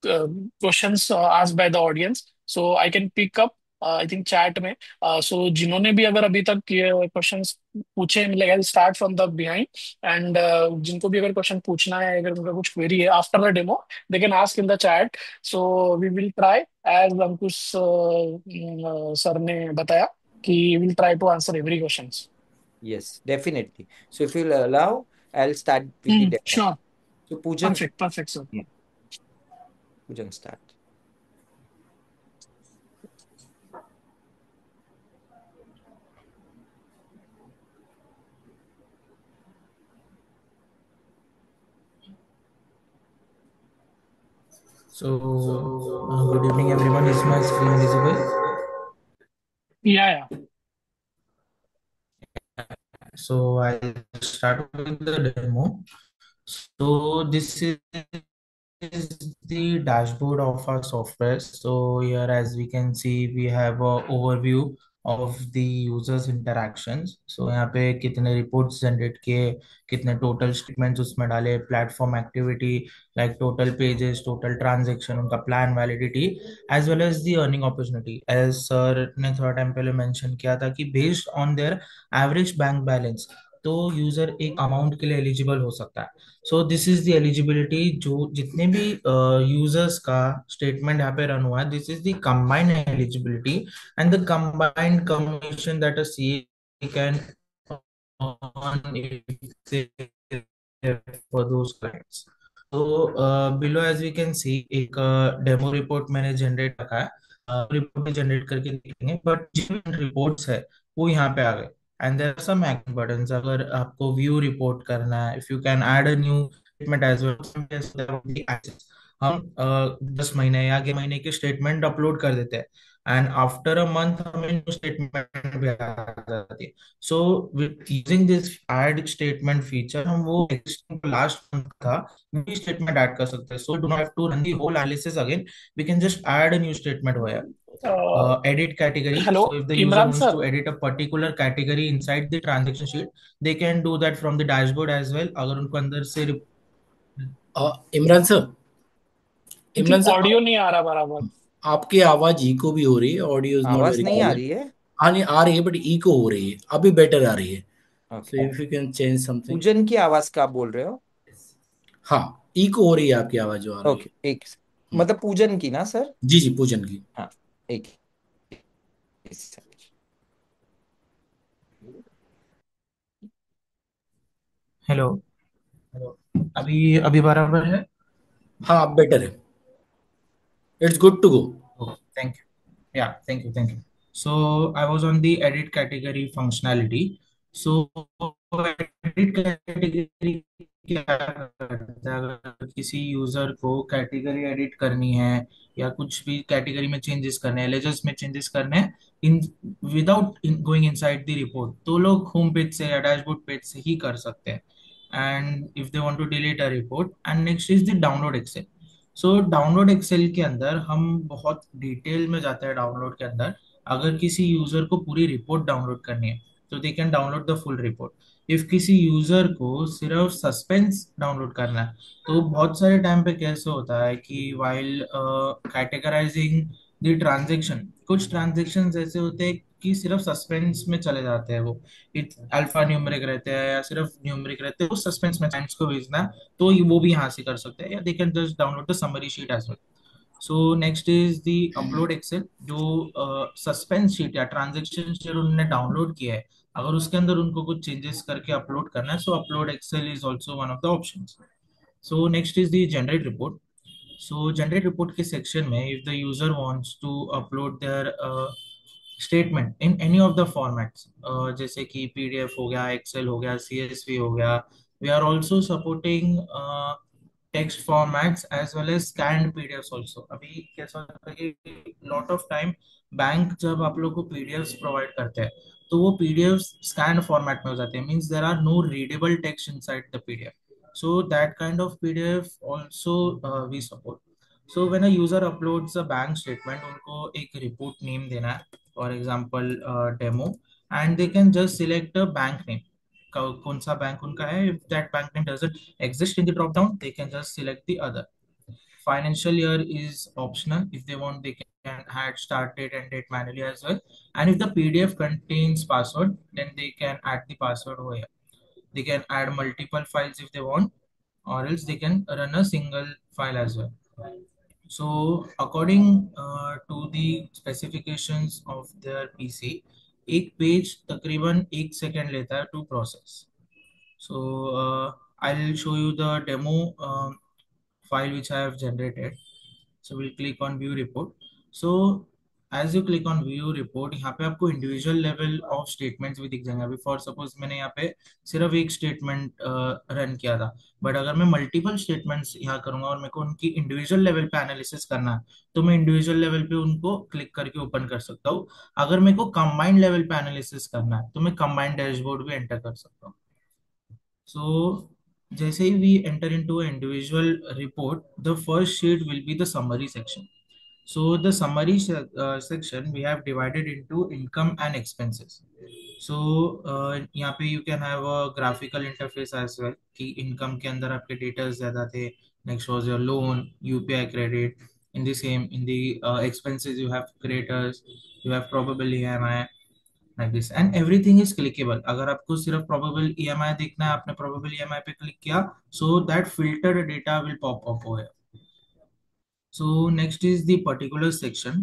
questions asked by the audience. So I can pick up I think chat में। So जिन्होंने भी अगर अभी तक ये questions पूछे, like I start from the behind and जिनको भी अगर क्वेश्चन पूछना है, अगर उनका कुछ क्वेरी है after the demo they can ask in the chat. So we will try as Ankush sir ने बताया कि will try to answer every questions. Yes, definitely. So if you'll allow, I'll start with the demo. Sure. So Pujan, perfect perfect sir. yeah, Pujan start. Good evening, everyone. Is my screen visible? Yeah, yeah. So I'll start with the demo. So this is the dashboard of our software. So here, as we can see, we have a overview of the users interactions. So यहाँ पे कितने reports generate किए, कितने total statements उसमें डाले, platform activity like total pages, total transaction, उनका plan validity, as well as the earning opportunity. As sir ने थोड़ा टाइम पहले mention किया था कि based on their average bank balance, तो यूजर एक अमाउंट के लिए एलिजिबल हो सकता है. So this is the eligibility. जो जितने भी यूजर्स का स्टेटमेंट यहाँ पे रन हुआ है, this is the combined eligibility and the combined commission that a CA can earn if they for those clients. तो below as we can see एक डेमो रिपोर्ट मैंने जनरेट रखा है. रिपोर्ट में जनरेट करके देखेंगे, बट जिन रिपोर्ट्स है वो यहाँ पे आ गए. And there are some action buttons. अगर आपको व्यू रिपोर्ट करना है, if you can add a new statement as well. हम 10 महीने या 11 महीने के स्टेटमेंट अपलोड कर देते हैं, एंड आफ्टर अ मंथ हमें न्यू स्टेटमेंट भी आ जाती है. So with using this add statement feature, हम वो लास्ट मंथ का न्यू स्टेटमेंट ऐड कर सकते हैं. So do not have to run the whole analysis again. We can just add a new statement होया. Edit category. Hello So if the user Imran wants sir. to edit a particular category inside the transaction sheet, they can do that from the dashboard as well. अगर उनको अंदर से Imran sir, आई Imran think sir, audio नहीं आ रहा बराबर. आपकी आवाज eco भी हो रही है, ऑडियो इज नॉट आवाज वेरी नहीं आ क्लियर. रही है. हाँ नहीं आ रही है, बट इको हो रही है. अभी बेटर आ रही है. So okay. If you can change something. पूजन की आवाज का बोल रहे हो? हाँ, इको हो रही है आपकी आवाज जो आ रही है. ओके, एक मतलब पूजन की ना सर? जी जी, पूजन की. हाँ, एक second. हेलो. अभी अभी बराबर है. हाँ, अब बेटर है. It's good to go. Oh, thank you. Yeah, thank you, thank you. So I was on the edit category functionality. So edit category क्या करता है? अगर किसी यूजर को कैटेगरी एडिट करनी है या कुछ भी कैटेगरी में चेंजेस करने हैं, लेजर्स में चेंजेस करने हैं, in without going inside the report, तो लोग होम पेज से या डैशबोर्ड पेज से ही कर सकते हैं. And if they want to delete a report. And next is the download Excel. So download Excel के अंदर हम बहुत डिटेल में जाते हैं. डाउनलोड के अंदर अगर किसी यूजर को पूरी रिपोर्ट डाउनलोड करनी है, तो they can download the full report. If किसी यूजर को सिर्फ सस्पेंस डाउनलोड करना है, तो बहुत सारे टाइम पे कैसे होता है कि वाइल कैटेगराइजिंग द ट्रांजेक्शन, कुछ ट्रांजेक्शन ऐसे होते हैं कि सिर्फ सस्पेंस में चले जाते हैं. वो अल्फा न्यूमेरिक रहते हैं या सिर्फ न्यूमेरिक रहते हैं, वो सस्पेंस में साइंस को भेजना है, तो वो भी यहाँ से कर सकते हैं, या they can just download the summary sheet as well. So next is the upload Excel. जो सस्पेंस शीट या ट्रांजेक्शन शीट उन्होंने डाउनलोड किया है, अगर उसके अंदर उनको कुछ चेंजेस करके अपलोड करना है, so upload Excel is also one of the option. So next is the generate report. So generate report के सेक्शन में, if the user wants to upload their statement in any of the formats, जैसे कि PDF हो गया, Excel हो गया, CSV हो गया, we are also supporting text formats as well as scanned PDF also. अभी कैसा होता है कि लॉट ऑफ टाइम बैंक जब आप लोग को पीडीएफ प्रोवाइड करते हैं, तो वो पीडीएफ स्कैन फॉर्मेट में हो जाते हैं. Means there are no readable text inside the PDF. So that kind of PDF also we support. So when a user uploads a bank statement, उनको एक report name देना है, for example demo, and they can just select a bank name. कौन सा bank उनका है. If that bank name doesn't exist in the drop down, they can just select the other. Financial year is optional. If they want, they can add start date and date manually as well. And if the PDF contains password, then they can add the password over here. They can add multiple files if they want, or else they can run a single file as well. So according to the specifications of their PC, एक page तकरीबन 1 second लेता है to process. So I'll show you the demo file which I have generated. So we'll click on view report. So as you click on view report, यहाँ पे आपको individual level of statements भी दिख जाएंगे। अभी for suppose मैंने यहाँ पे सिर्फ एक स्टेटमेंट रन किया था, बट अगर मैं मल्टीपल स्टेटमेंट्स यहाँ करूंगा और मेरे को उनकी इंडिविजुअल लेवल पे एनालिसिस करना है, तो मैं इंडिविजुअल लेवल पे उनको क्लिक करके ओपन कर सकता हूँ। अगर मेरे को कंबाइंड लेवल पे एनालिसिस करना है, तो मैं कंबाइंड डैशबोर्ड भी एंटर कर सकता हूँ। सो जैसे ही we enter into individual report, the first sheet will be the summary section. So the summary section we have divided into income and expenses. So यहाँ पे you can have a graphical interface as well कि income के अंदर आपके data ज़्यादा थे. Next was your loan, UPI credit. In the same, in the expenses you have creditors, you have probable EMI like this, and everything is clickable. अगर आपको सिर्फ probable EMI देखना है, आपने probable EMI पे click किया, so that filtered data will pop up over here. So next is the particular section.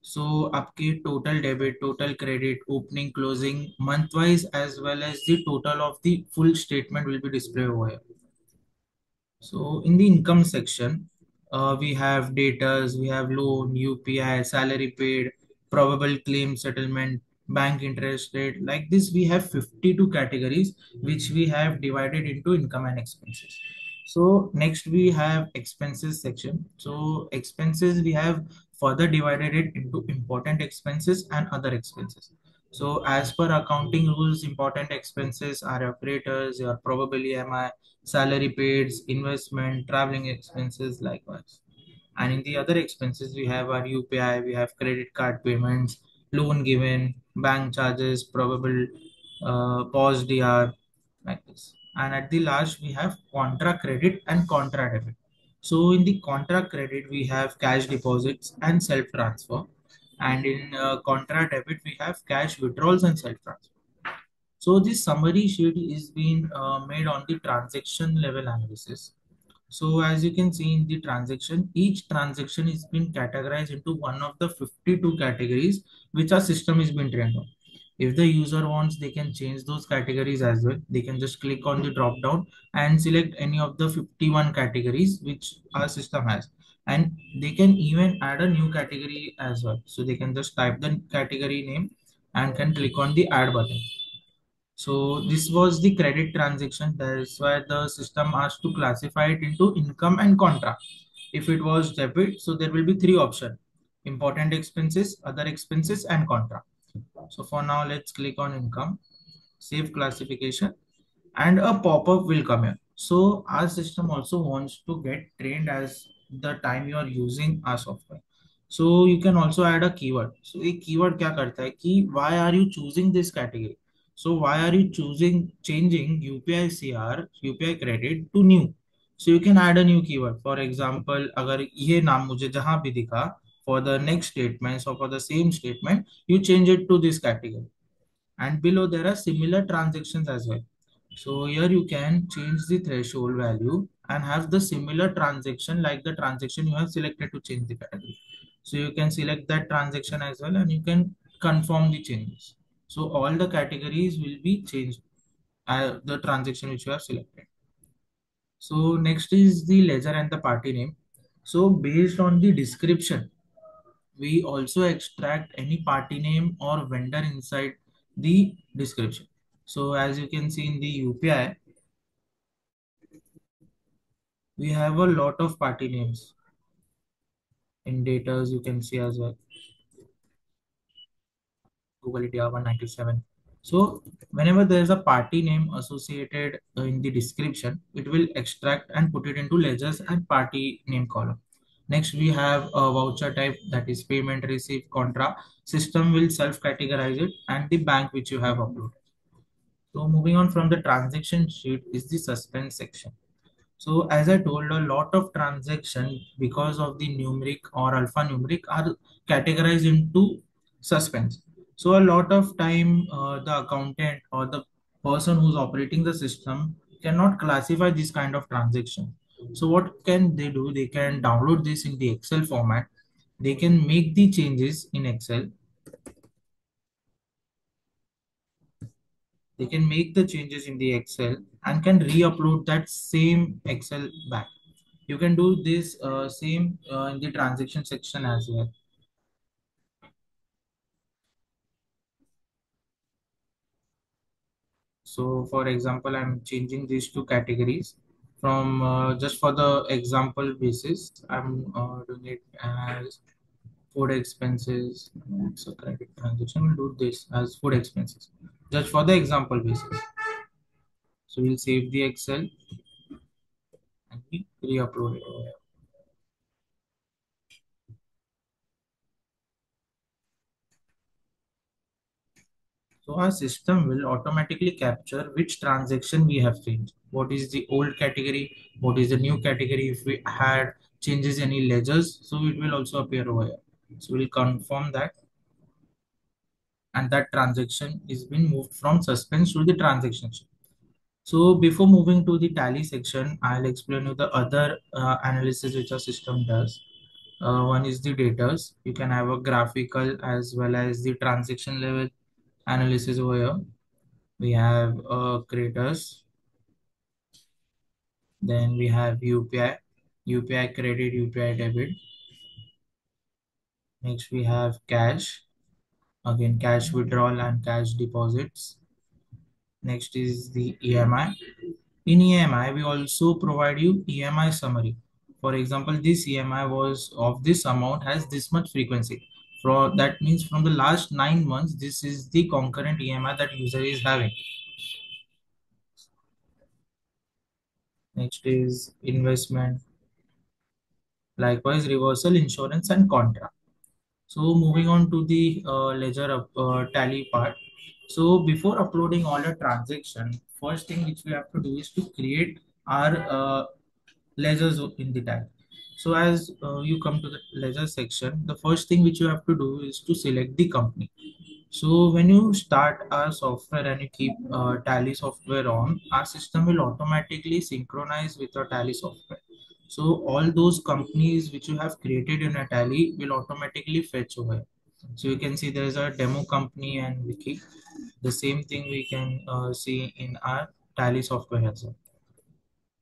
So आपके total debit, total credit, opening, closing, month wise as well as the total of the full statement will be displayed over here. So in the income section, we have datas, we have loan, UPI, salary paid, probable claim settlement, bank interest rate. Like this, we have 52 categories which we have divided into income and expenses. So next we have expenses section. So expenses we have further divided it into important expenses and other expenses. So as per accounting rules, important expenses are your creditors, your probable EMI, salary paid, investment, traveling expenses likewise. And in the other expenses, we have our UPI, we have credit card payments, loan given, bank charges, probable pause DR, like this. And at the last, we have contra credit and contra debit. So in the contra credit, we have cash deposits and self transfer. And in contra debit, we have cash withdrawals and self transfer. So this summary sheet is being made on the transaction level analysis. So as you can see in the transaction, each transaction is being categorized into one of the 52 categories which our system is being trained on. If the user wants, they can change those categories as well. They can just click on the drop down and select any of the 51 categories which our system has. And they can even add a new category as well. So they can just type the category name and can click on the add button. So this was the credit transaction. That's why the system asked to classify it into income and contra. If it was debit, so there will be three options: important expenses, other expenses, and contra. So for now, let's click on income, save classification, and a pop-up will come here. So our system also wants to get trained as the time you are using our software. So you can also add a keyword. So a keyword क्या करता है कि why are you choosing this category? So why are you choosing changing UPI CR, UPI credit to new? So you can add a new keyword. For example, अगर ये नाम मुझे जहाँ भी दिखा, for the next statements or for the same statement, you change it to this category. And below there are similar transactions as well. So here you can change the threshold value and have the similar transaction like the transaction you have selected to change the category. So you can select that transaction as well and you can confirm the changes. So all the categories will be changed, the transaction which you have selected. So next is the ledger and the party name. So based on the description, we also extract any party name or vendor inside the description. So as you can see in the UPI, we have a lot of party names. In data, you can see as well. Google India 197. So whenever there is a party name associated in the description, it will extract and put it into ledgers and party name column. Next, we have a voucher type, that is payment receipt contra. System will self-categorize it, and the bank which you have uploaded. So moving on from the transaction sheet is the suspense section. So as I told, a lot of transaction because of the numeric or alphanumeric are categorized into suspense. So a lot of time the accountant or the person who's operating the system cannot classify this kind of transaction. So what can they do? They can download this in the Excel format. They can make the changes in Excel. They can make the changes in the Excel and can re-upload that same Excel back. You can do this same in the transaction section as well. So for example, I'm changing these two categories from just for the example basis. I'm doing it as food expenses. It's a credit transaction. We'll do this as food expenses just for the example basis. So we'll save the Excel and we re-upload it over here. So our system will automatically capture which transaction we have changed. What is the old category? What is the new category? If we had changes any ledgers, so it will also appear over here. So we'll confirm that, and that transaction is been moved from suspense to the transaction sheet. So before moving to the tally section, I'll explain you the other analysis which our system does. One is the datas. You can have a graphical as well as the transaction level analysis over here. We have creators, then we have UPI, UPI credit, UPI debit. Next we have cash, again cash withdrawal and cash deposits. Next is the EMI. In EMI, we also provide you EMI summary. For example, this EMI was of this amount has this much frequency. For that means from the last 9 months, this is the concurrent EMI that user is having. Next is investment. Likewise, reversal, insurance, and contra. So moving on to the ledger tally part. So before uploading all the transaction, first thing which we have to do is to create our ledgers in the tag. So as you come to the ledger section, the first thing which you have to do is to select the company. So when you start our software and you keep tally software on, our system will automatically synchronize with your tally software. So all those companies which you have created in a tally will automatically fetch over. So you can see there is a demo company and wiki. The same thing we can see in our tally software as well.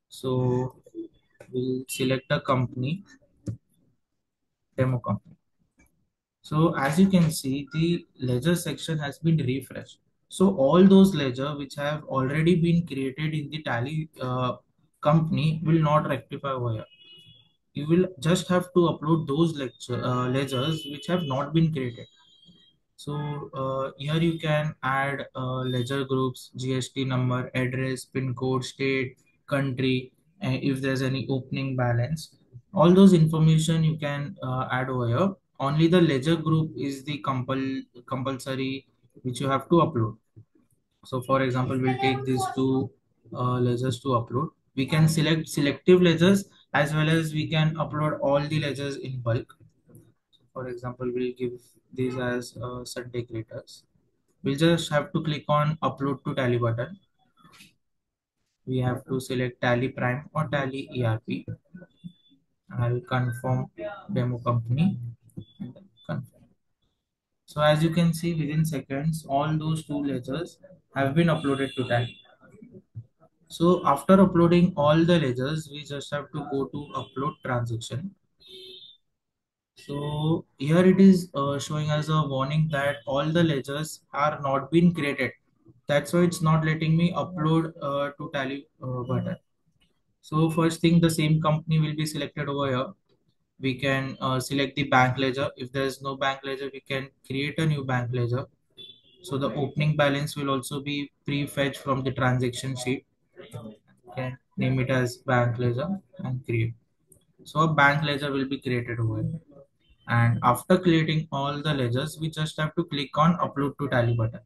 So we'll select a company, demo company. So as you can see, the ledger section has been refreshed. So all those ledger which have already been created in the tally company will not rectify over here. You will just have to upload those ledgers which have not been created. So here you can add ledger groups, GST number, address, PIN code, state, country, if there's any opening balance. All those information you can add over here. Only the ledger group is the compulsory which you have to upload. So for example, we'll take these two ledgers to upload. We can select selective ledgers as well as we can upload all the ledgers in bulk. For example, we'll give these as Sunday creators. We'll just have to click on upload to tally button. We have to select tally prime or tally ERP. I'll confirm demo company and then confirm. So as you can see within seconds, all those two ledgers have been uploaded to tally. So after uploading all the ledgers, we just have to go to upload transaction. So here it is showing us a warning that all the ledgers are not been created. That's why it's not letting me upload to tally button. So first thing, the same company will be selected over here. We can select the bank ledger. If there is no bank ledger, we can create a new bank ledger. So the opening balance will also be pre-fetched from the transaction sheet. Can name it as bank ledger and create. So a bank ledger will be created over here. And after creating all the ledgers, we just have to click on upload to tally button.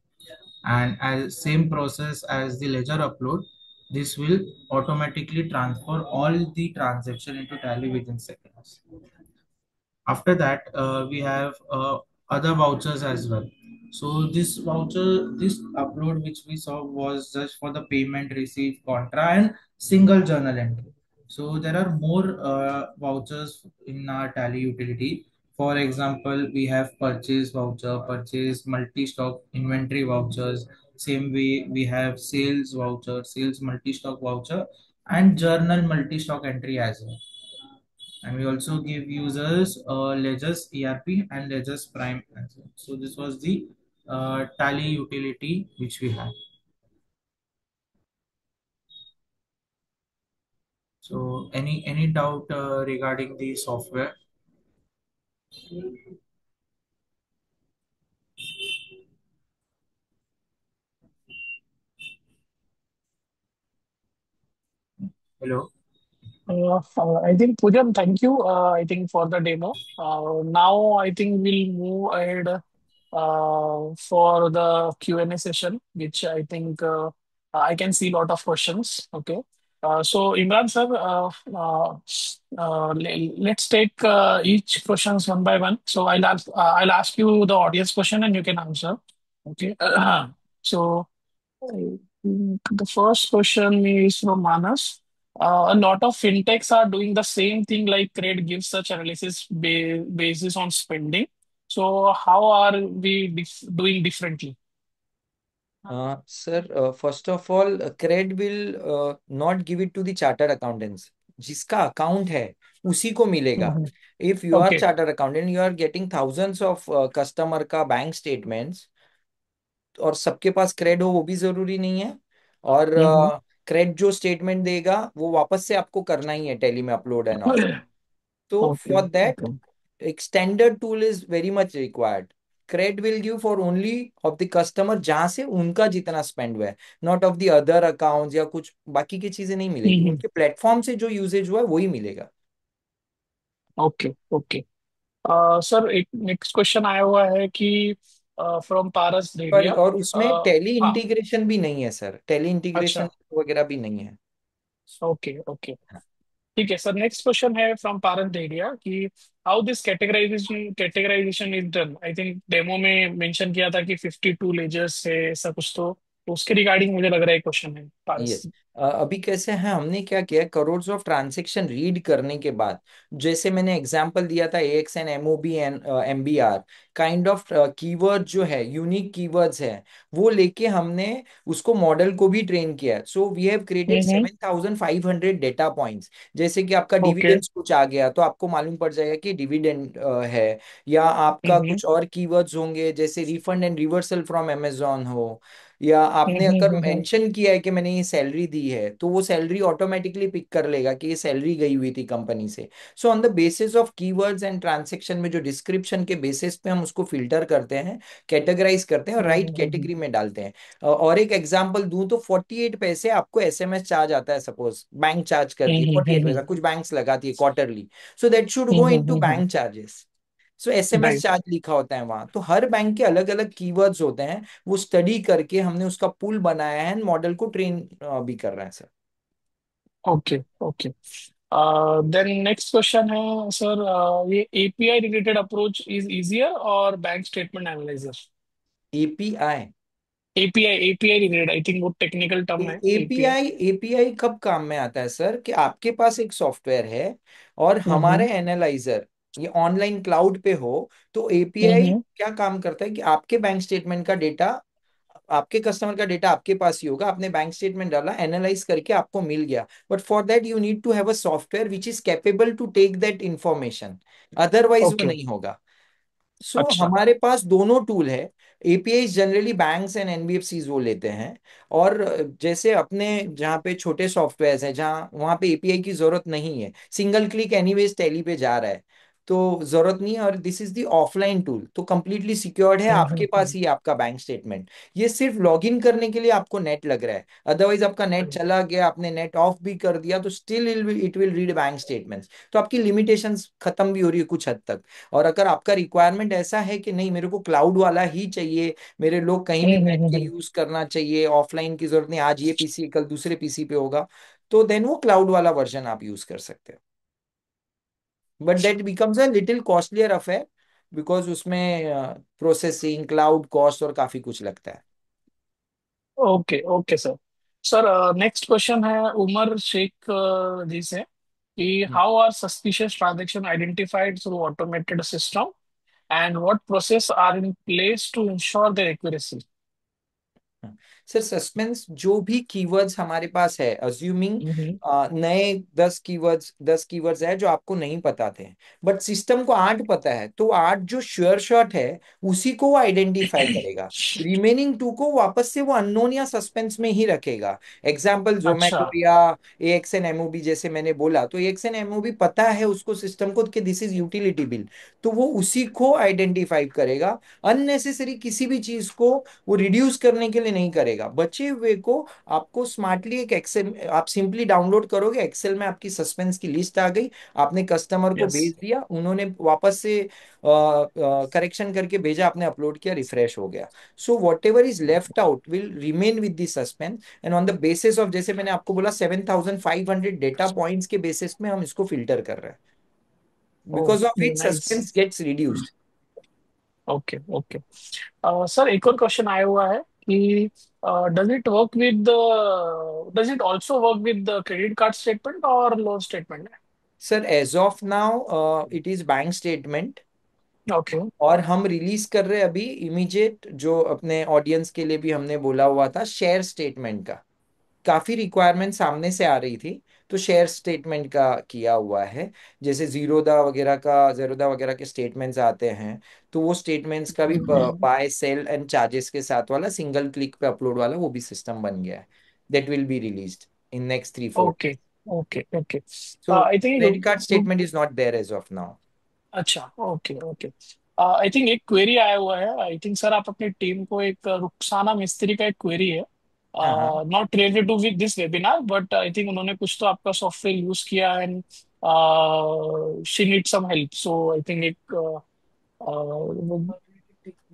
And as same process as the ledger upload, this will automatically transfer all the transaction into tally within seconds. After that, we have other vouchers as well. So this voucher, this upload which we saw was just for the payment receipt, contra, and single journal entry. So there are more vouchers in our tally utility. For example, we have purchase voucher, purchase multi-stock inventory vouchers. Same way, we have sales voucher, sales multi-stock voucher, and journal multi-stock entry as well. And we also give users ledgers ERP and ledgers prime as well. So this was the tally utility which we had. So any doubt regarding the software? Hello. I think Poojan, thank you. I think for the demo. Now I think we'll move ahead for the Q&A session, which I think I can see a lot of questions. Okay. So Imran sir, let's take each questions one by one. So I'll ask you the audience question and you can answer. Okay. So the first question is from Manas. A lot of fintechs are doing the same thing like Cred gives such analysis basis on spending. So how are we doing differently? Sir, first of all, cred will not give it to the chartered accountants. जिसका account है उसी को मिलेगा. Mhm. If you are Okay. Chartered accountant, you are getting thousands of customer का bank statements, और सबके पास crate हो वो भी जरूरी नहीं है. और Mhm. क्रेड जो स्टेटमेंट देगा वो वापस से आपको करना ही है टैली में अपलोड एंड ऑल. तो Okay. For that Okay. एक standard tool is very much required. CRED will give for only of the customer जहां से उनका जितना स्पेंड हुआ है, not of the other accounts या कुछ बाकी की चीजें नहीं मिलेगी. Mhm. उनके प्लेटफॉर्म से जो यूजेज हुआ है वही मिलेगा. Okay. Okay. सर एक नेक्स्ट क्वेश्चन आया हुआ है कि फ्रॉम पारस सॉरी, डेरिया. और उसमें टैली हाँ. इंटीग्रेशन भी नहीं है सर. टैली इंटीग्रेशन अच्छा. वगैरह भी नहीं है. ओके. ओके. ठीक है सर. नेक्स्ट क्वेश्चन है फ्रॉम पारस डेरिया कि how this categorisation is done. I think demo में मेंशन किया था कि 52 लेजर्स है ऐसा कुछ. तो उसके रिगार्डिंग मुझे लग रहा है क्वेश्चन है पारस. यस. अभी कैसे है, हमने क्या किया, करोड़ ऑफ ट्रांजेक्शन रीड करने के बाद, जैसे मैंने एग्जांपल दिया था ax and MOB and MBR kind of keyword जो है, यूनिक कीवर्ड्स है, वो लेके हमने उसको मॉडल को भी ट्रेन किया है. So we have created hmm. 7,500 data points. जैसे कि आपका ओके. डिविडेंड्स कुछ आ गया तो आपको मालूम पड़ जाएगा कि डिविडेंड है. या आपका हम्म. कुछ और कीवर्ड्स होंगे जैसे refund and reversal from Amazon हो, या आपने हम्म. अगर हम्म. मेंशन किया है कि मैंने ये सैलरी दी है तो वो सैलरी ऑटोमेटिकली पिक कर लेगा कि ये सैलरी गई हुई थी कंपनी से. So on the basis of keywords and transaction में जो डिस्क्रिप्शन के बेसिस पे हम उसको फिल्टर करते हैं, कैटेगराइज करते हैं और राइट हम्म. कैटेगरी में डालते हैं. और एक एग्जांपल दूं तो 48 पैसे आपको एसएमएस चार्ज आता है. सपोज बैंक चार्ज करती है हम्म. 48 पैसा, कुछ बैंक्स लगाती है quarterly. So that should go into bank charges. So SMS right. Charge लिखा होता है वहां. तो हर बैंक के अलग अलग कीवर्ड्स होते हैं, वो स्टडी करके हमने उसका पुल बनाया है, मॉडल को ट्रेन भी कर रहे हैं sir. Okay. Okay. Then next question है सर. ये API related approach is easier और bank statement analyser. API. API API related I think वो टेक्निकल टर्म है एपीआई. एपीआई एपीआई कब काम में आता है सर, कि आपके पास एक सॉफ्टवेयर है और हम्म. हमारे एनालाइजर ये ऑनलाइन क्लाउड पे हो, तो एपीआई हम्म. क्या काम करता है कि आपके बैंक स्टेटमेंट का डेटा, आपके कस्टमर का डेटा आपके पास ही होगा. आपने बैंक स्टेटमेंट डाला, एनालाइज करके आपको मिल गया. But for that you need to have a software which is capable to take that information, otherwise वो ओके. नहीं होगा. सो अच्छा. हमारे पास दोनों टूल है. API generally banks and NBFCs वो लेते हैं. और जैसे अपने जहाँ पे छोटे सॉफ्टवेयर हैं जहाँ वहाँ पे एपीआई की जरूरत नहीं है, सिंगल क्लिक एनीवेज टैली पे जा रहा है, तो जरूरत नहीं है. और this is the offline tool, तो कंप्लीटली सिक्योर्ड है, आपके पास ही है आपका बैंक स्टेटमेंट. ये सिर्फ लॉगिन करने के लिए आपको नेट लग रहा है. अदरवाइज आपका नेट चला गया, आपने नेट ऑफ भी कर दिया, तो still it will read bank statements. तो आपकी लिमिटेशंस खत्म भी हो रही है कुछ हद तक. और अगर आपका रिक्वायरमेंट ऐसा है कि नहीं मेरे को क्लाउड वाला ही चाहिए, मेरे लोग कहीं भी बैठ के हम्म. यूज करना चाहिए, ऑफलाइन की जरूरत नहीं, आज ये पीसी कल दूसरे पीसी पे होगा, तो देन वो क्लाउड वाला वर्जन आप यूज कर सकते हो. But that becomes a little costlier affair, because उसमें प्रोसेसिंग क्लाउड कॉस्ट और काफी कुछ लगता है. Okay. Okay sir. Sir next question है उमर शेख जी से कि how are suspicious transaction identified through automated system and what process are in place to ensure their accuracy. Sir suspense जो भी कीवर्ड्स हमारे पास है, अज्यूमिंग हम्म। नए 10 कीवर्ड्स है जो आपको नहीं पता थे, बट सिस्टम को 8 पता है, तो 8 जो श्योर शॉट है उसी को वो आइडेंटिफाई करेगा। रिमेनिंग 2 को वापस से वो अननोन या सस्पेंस में ही रखेगा। एग्जाम्पल अच्छा। जोमेटो या AXN MOB, जैसे मैंने बोला, तो AXN MOB पता है उसको सिस्टम को कि दिस इज यूटिलिटी बिल, तो वो उसी को आइडेंटिफाई करेगा। अननेसेसरी किसी भी चीज को वो रिड्यूस करने के लिए नहीं करेगा। बचे हुए को आपको स्मार्टली एक एक्सेल, आप सिंपली डाउनलोड करोगे, एक्सेल में आपकी सस्पेंस की लिस्ट आ गई, आपने कस्टमर को यस। भेज दिया, उन्होंने वापस से करेक्शन करके भेजा, आपने अपलोड किया, रिफ्रेश हो गया। So what ever is left out will remain with the suspense, and on the basis of, जैसे मैंने आपको बोला, 7,500 डेटा पॉइंट्स के बेसिस में हम इसको फिल्टर कर रहे हैं, because of okay, which nice. Suspense gets reduced. Okay, okay. Sir, एक और क्वेश्चन आया हुआ है कि does it also work with credit card statement और loan statement? Sir as of now it is bank statement, okay. और हम release कर रहे हैं अभी इमीडिएट, जो अपने ऑडियंस के लिए भी हमने बोला हुआ था, शेयर स्टेटमेंट का। काफी रिक्वायरमेंट सामने से आ रही थी, तो शेयर स्टेटमेंट का किया हुआ है। जैसे जेरोदा वगैरह के स्टेटमेंट्स आते हैं, तो वो स्टेटमेंट्स का भी बाय सेल एंड चार्जेस के साथ वाला सिंगल क्लिक पे अपलोड वाला वो भी सिस्टम बन गया है। That will be released in next 3-4। Okay, okay, okay. So I think credit card statement is not there as of now. अच्छा, ओके, ओके। आई थिंक एक क्वेरी आया हुआ है। आई थिंक सर आप अपनी टीम को एक रुखसाना मिस्त्री का एक क्वेरी है, हाँ हाँ। Not related to with this webinar, but I think उन्होंने कुछ तो आपका सॉफ्टवेयर यूज किया and she need some help, so I think एक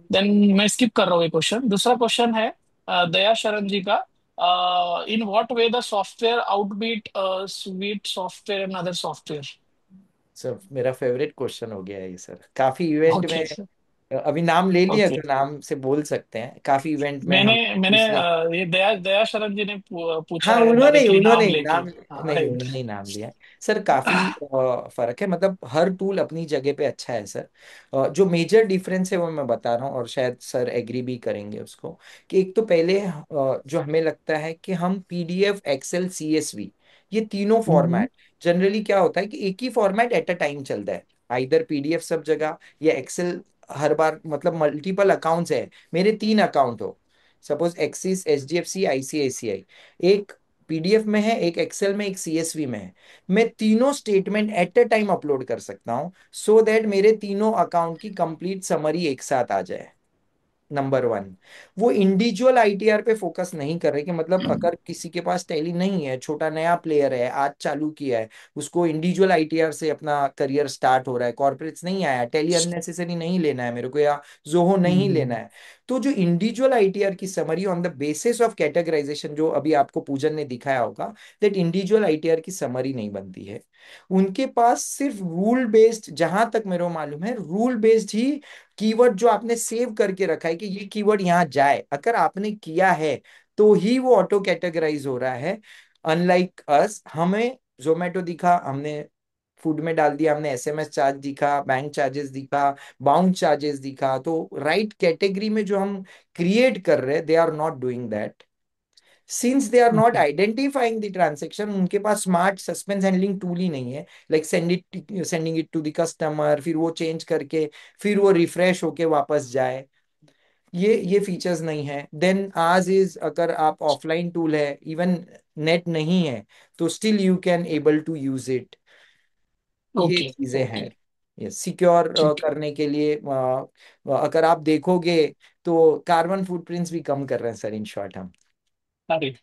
देन मैं स्किप कर रहा हूँ ये क्वेश्चन। दूसरा क्वेश्चन है दया शरण जी का, in what way the software outbeat sweet software and other software? Sir मेरा फेवरेट क्वेश्चन हो गया है ये सर। काफी इवेंट ओके, में अभी नाम ले लिया ओके। तो नाम से बोल सकते हैं, काफी इवेंट में मैंने हम मैंने दूसरा। ये दया दया शरण जी ने हाँ पूछा है उन्होंने डायरेक्टली उन्होंने नाम ही लेके। नाम, हाँ, नहीं राइट। उन्होंने ही नाम लिया है। सर काफी फर्क है, मतलब हर टूल अपनी जगह पे अच्छा है सर। जो मेजर डिफरेंस है वो मैं बता रहा हूँ, और शायद सर एग्री भी करेंगे उसको, कि एक तो पहले जो हमें लगता है कि हम PDF, एक्सेल, CSV, ये तीनों हम्म। फॉर्मेट, जनरली क्या होता है कि एक ही फॉर्मेट एट अ टाइम चलता है, आइदर PDF सब जगह या एक्सेल हर बार, मतलब मल्टीपल अकाउंट्स है, मेरे 3 अकाउंट हो, सपोज एक्सिस, HDFC, ICICI, एक PDF में है, एक एक्सेल में, एक CSV में है, मैं तीनों statement at a time upload कर सकता हूँ, सो दैट मेरे तीनों अकाउंट की कंप्लीट समरी एक साथ आ जाए। नंबर 1, वो इंडिविजुअल ITR पे फोकस नहीं कर रहे, कि मतलब अगर किसी के पास टैली नहीं है, छोटा नया प्लेयर है, आज चालू किया है, उसको इंडिविजुअल ITR से अपना करियर स्टार्ट हो रहा है, कॉर्पोरेट्स नहीं आया, टैली अननेसेसरी नहीं लेना है मेरे को, या जोहो नहीं लेना हम्म। है, तो जो इंडिविजुअल ITR की summary on the basis of categorization, जो अभी आपको पूजन ने दिखाया होगा, दैट इंडिविजुअल ITR की समरी नहीं बनती है। उनके पास सिर्फ रूल बेस्ड, जहां तक मेरे को मालूम है, रूल बेस्ड ही कीवर्ड जो आपने सेव करके रखा है कि ये कीवर्ड यहाँ जाए, अगर आपने किया है तो ही वो ऑटो कैटेगराइज हो रहा है। अनलाइक अस, हमें जोमेटो दिखा, हमने फूड में डाल दिया, हमने SMS चार्ज दिखा, बैंक चार्जेस दिखा, बाउंस चार्जेस दिखा, तो राइट कैटेगरी में जो हम क्रिएट कर रहे हैं, they are not doing that, since they are not okay, identifying the transaction. उनके पास स्मार्ट सस्पेंस हैंडलिंग टूल ही नहीं है, like sending it to the customer, फिर वो चेंज करके फिर वो रिफ्रेश होके वापस जाए, ये फीचर्स नहीं है। देन आज इज, अगर आप ऑफलाइन टूल है, इवन नेट नहीं है, तो still you can able to use it. ये ओके, चीजें हैं। ओके। ये सिक्योर ठीक है। करने के लिए अगर आप देखोगे तो कार्बन फुटप्रिंट्स भी कम कर रहे हैं सर, इन शॉर्ट हम। अरे,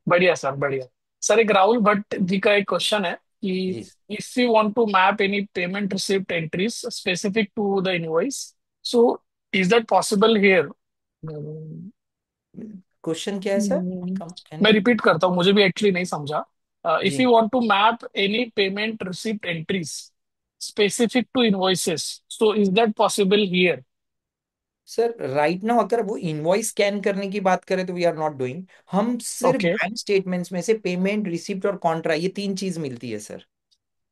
बढ़िया सर, बढ़िया। सर, एक राहुल भट्ट जी का एक क्वेश्चन है कि जी। If you want to map any payment receipt entries specific to the invoice, so is that possible here? Question क्या है सर? कैन मैं यू? रिपीट करता हूँ, मुझे भी एक्चुअली नहीं समझा। इफ जी you want to map any payment receipt entries specific to invoices, so is that possible here? Sir, right now अगर वो इनवॉइस स्कैन करने की बात करें तो वी आर नॉट डूइंग, हम सिर्फ ओके, बैंक स्टेटमेंट्स में से पेमेंट, रिसिप्ट और कॉन्ट्रा, ये 3 चीज मिलती है सर।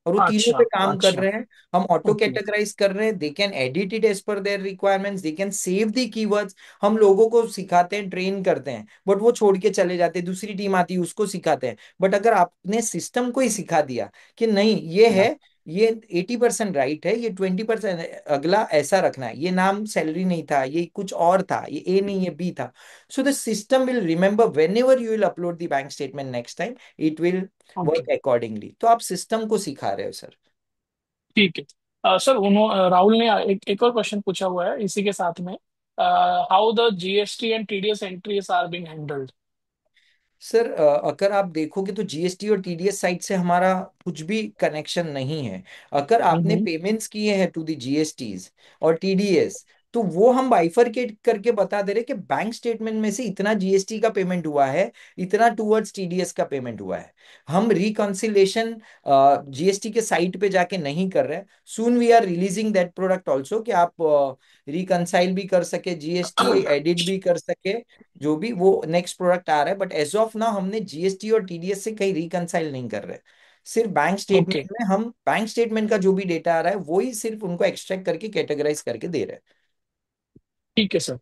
और वो तीनों अच्छा पे काम कर अच्छा। रहे हैं। हम ऑटो ओके। कैटेगराइज कर रहे हैं, they can edit it as per their requirements, they can save the keywords. हम लोगों को सिखाते हैं, ट्रेन करते हैं, बट वो छोड़ के चले जाते हैं, दूसरी टीम आती है उसको सिखाते हैं। बट अगर आपने सिस्टम को ही सिखा दिया कि नहीं ये है, ये 80% राइट है, ये 20% अगला ऐसा रखना है, ये नाम सैलरी नहीं था, ये कुछ और था, ये ए नहीं, ये बी था। So the system will remember when ever you will upload the bank statement next time, it will okay. Work accordingly. तो आप सिस्टम को सिखा रहे हो सर। ठीक है। सर राहुल ने एक और क्वेश्चन पूछा हुआ है इसी के साथ में। How the GST and TDS entries are being handled? Sir अगर आप देखोगे तो जीएसटी और टीडीएस साइड से हमारा कुछ भी कनेक्शन नहीं है। अगर आपने हम्म। पेमेंट्स किए हैं टू द जीएसटीज और टीडीएस, तो वो हम बाइफरकेट करके बता दे रहे कि बैंक स्टेटमेंट में से इतना जीएसटी का पेमेंट हुआ है, इतना टूवर्ड्स टीडीएस का पेमेंट हुआ है। हम रिकंसिलेशन जीएसटी के साइट पे जाके नहीं कर रहे। Soon we are releasing that product also, कि आप रिकंसाइल भी कर सके, जीएसटी एडिट भी कर सके, जो भी वो नेक्स्ट प्रोडक्ट आ रहा है। बट एज ऑफ नाउ हमने जीएसटी और टीडीएस से कहीं रिकंसाइल नहीं कर रहे। सिर्फ बैंक ओके। स्टेटमेंट में हम बैंक स्टेटमेंट का जो भी डेटा आ रहा है वो ही सिर्फ उनको एक्सट्रैक्ट करके कैटेगराइज करके दे रहे हैं। ठीक है सर।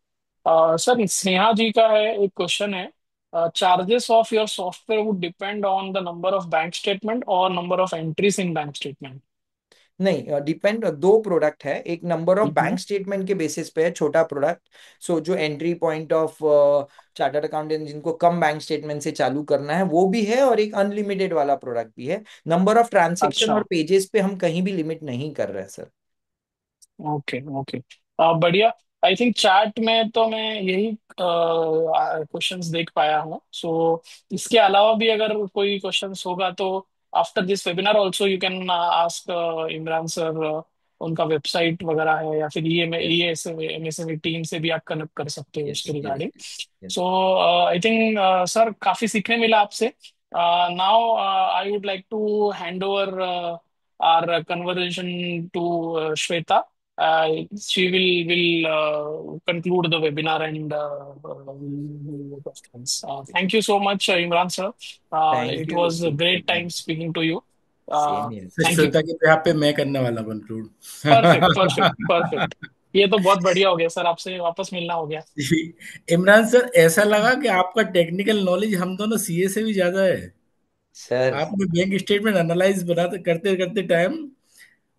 सर स्नेहा जी का है एक क्वेश्चन है। Charges of your software would depend on the number of bank statement और number of entries in bank statement? नहीं, डिपेंड, दो प्रोडक्ट है। एक नंबर ऑफ बैंक स्टेटमेंट के बेसिस पे है, छोटा प्रोडक्ट। सो जो entry point of chartered accountant जिनको कम बैंक स्टेटमेंट से चालू करना है वो भी है, और एक अनलिमिटेड वाला प्रोडक्ट भी है। नंबर ऑफ ट्रांजेक्शन अच्छा। और पेजेस पे हम कहीं भी लिमिट नहीं कर रहे हैं सर। Okay okay. बढ़िया। आई थिंक चैट में तो मैं यही क्वेश्चंस देख पाया हूँ। सो इसके अलावा भी अगर कोई क्वेश्चंस होगा तो after this webinar also you can ask Imran sir. उनका वेबसाइट वगैरह है या फिर यस ये एमएसएमई टीम से भी आप कनेक्ट कर सकते हो यस उसके yes regarding. Yes. So I think sir काफी सीखने मिला आपसे। Now I would like to hand over our conversation to Shweta. She will conclude the webinar and questions. Thank you so much, Imran sir. Thank It you was a great time speaking to you. Same yes तो Thank you. Shweta के पे यहाँ पे मैं करने वाला conclude. Perfect perfect perfect. ये तो बहुत बढ़िया हो गया सर, आपसे वापस मिलना हो गया। इमरान सर, ऐसा लगा कि आपका टेक्निकल नॉलेज हम दोनों सीए से भी ज्यादा है। सर। आपने बैंक स्टेटमेंट एनालाइज बनाते करते करते टाइम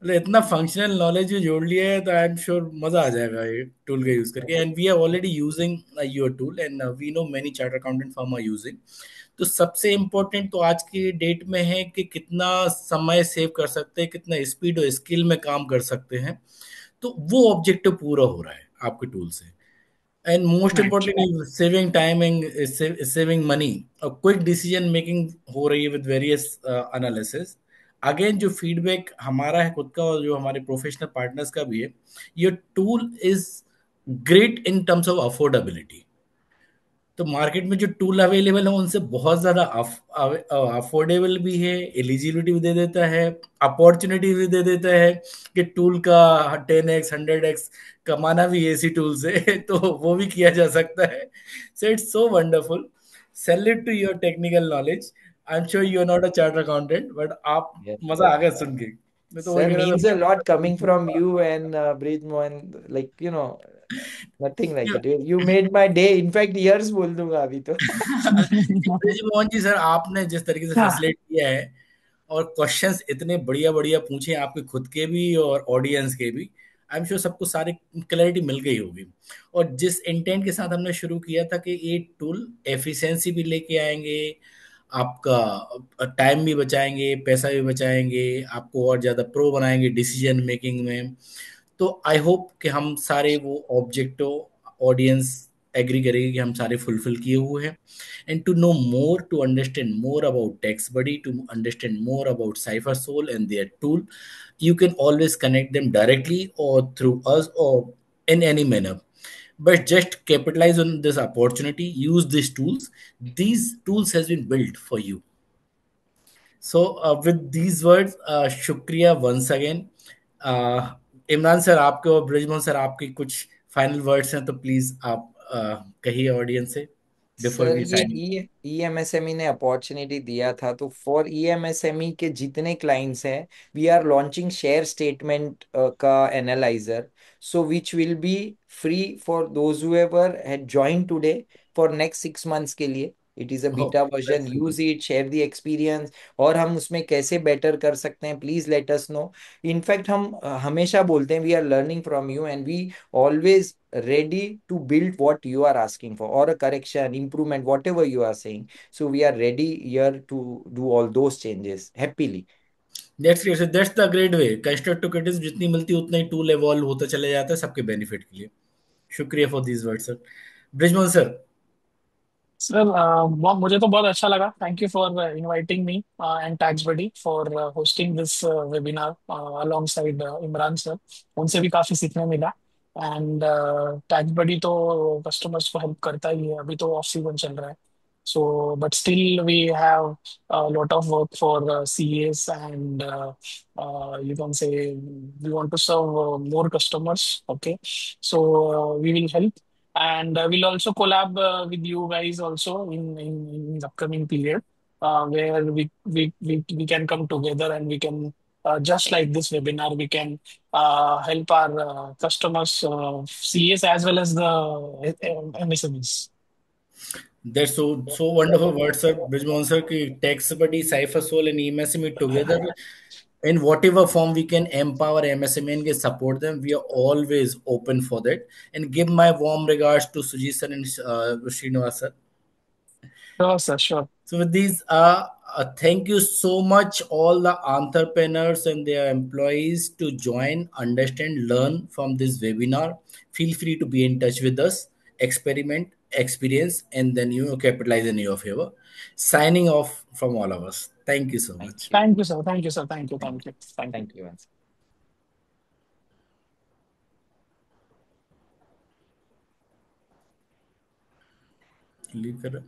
मतलब इतना फंक्शनल नॉलेज भी जोड़ लिया है, तो आई एम श्योर मजा आ जाएगा ये टूल का यूज करके। And we are already using your tool and we know many charter accountant firm are using. तो सबसे इम्पोर्टेंट तो आज की डेट में है कि कितना समय सेव कर सकते हैं, कितना स्पीड और स्किल में काम कर सकते हैं। तो वो ऑब्जेक्टिव पूरा हो रहा है आपके टूल से। And most Right. Importantly saving timing, saving money और क्विक डिसीजन मेकिंग हो रही है विद वेरियस एनालिसिस। अगेन जो फीडबैक हमारा है खुद का और जो हमारे प्रोफेशनल पार्टनर्स का भी है, ये tool is great in terms of affordability. तो मार्केट में जो टूल अवेलेबल है उनसे बहुत ज़्यादा अफोर्डेबल भी है, एलिजिबिलिटी भी दे देता है, अपॉर्चुनिटी भी दे देता है कि टूल का 10x 100x कमाना भी इसी टूल से तो वो भी किया जा सकता है। So it's so wonderful. Salute to your technical knowledge. I am sure you are not a chart accountant, but आप यस मजा आ गया सुन के। मैं तो वही सर, कह रहा means a lot coming from था। you and Breed Mohan, like nothing like it. You made my day. In fact, years बोल दूंगा अभी तो। मोहन जी सर, आपने जिस तरीके से हाँ। फैसिलिटेट किया है और क्वेश्चंस इतने बढ़िया बढ़िया पूछे आपके खुद के भी और ऑडियंस के भी, आई एम श्योर सबको सारी क्लैरिटी मिल गई होगी। और जिस इंटेंट के साथ हमने शुरू किया था कि ये टूल एफिशिएंसी भी लेके आएंगे, आपका टाइम भी बचाएंगे, पैसा भी बचाएंगे, आपको और ज़्यादा प्रो बनाएंगे डिसीजन मेकिंग में। तो आई होप कि हम सारे वो ऑब्जेक्टिव ऑडियंस एग्री करेगी कि हम सारे फुलफिल किए हुए हैं। And to know more, to understand more about text buddy, to understand more about cipher soul and their tool, you can always connect them directly or through us or in any manner. But just capitalize on this opportunity, use these tools. These tools has been built for you. So with these words, शुक्रिया once again. uh, Imran sir आपके और Brijmohan sir आपके कुछ final words हैं तो please आप कहिए audience से। बिफोर सर वी ये साइन? ईएमएसएमई ने अपॉर्चुनिटी दिया था, तो फॉर ईएमएसएमई के जितने क्लाइंट्स हैं, we are launching share statement का analyser, so which will be free for those whoever had join today for next 6 months के लिए. It is a beta version, use it, share the experience, और हम उसमें कैसे better कर सकते हैं, please let us know. In fact हम हमेशा बोलते हैं we are learning from you and we always ready to build what you are asking for, or a correction, improvement, whatever you are saying. So we are ready here to do all those changes happily. That's great, that's the great way. Constructive criticism जितनी मिलती है उतना ही tool evolve होता चले जाता है सबके benefit के लिए. शुक्रिया for this word sir. Brijmohan sir. Sir मुझे तो बहुत अच्छा लगा. Thank you for inviting me and Tax Buddy for hosting this webinar alongside Imran sir. उनसे भी काफी सीखने मिला. एंड टैक्स बडी तो कस्टमर्स को हेल्प करता ही है. अभी तो ऑफ सीजन चल रहा है. So, but still we have a lot of work for CAs, and you can say we want to serve more customers. Okay, so we will help, and we'll also collab with you guys also in the upcoming period, where we can come together and we can just like this webinar we can help our customers, CAs as well as the MSMEs. That's so wonderful word, sir. Brijmohan sir, ki tax buddy, Cypher Soul, and EMSME together in whatever form we can empower MSME and get support them. We are always open for that. And give my warm regards to Sujit sir and Srinivas sir. Sure, sir, sure. So with these, thank you so much all the entrepreneurs and their employees to join, understand, learn from this webinar. Feel free to be in touch with us, experiment, experience, and then you capitalize in your favor. Signing off from all of us. Thank you so Thank much. you. Thank you, sir. Thank you, sir. Thank you. Thank you. Thank you. Thank you once. Leave it.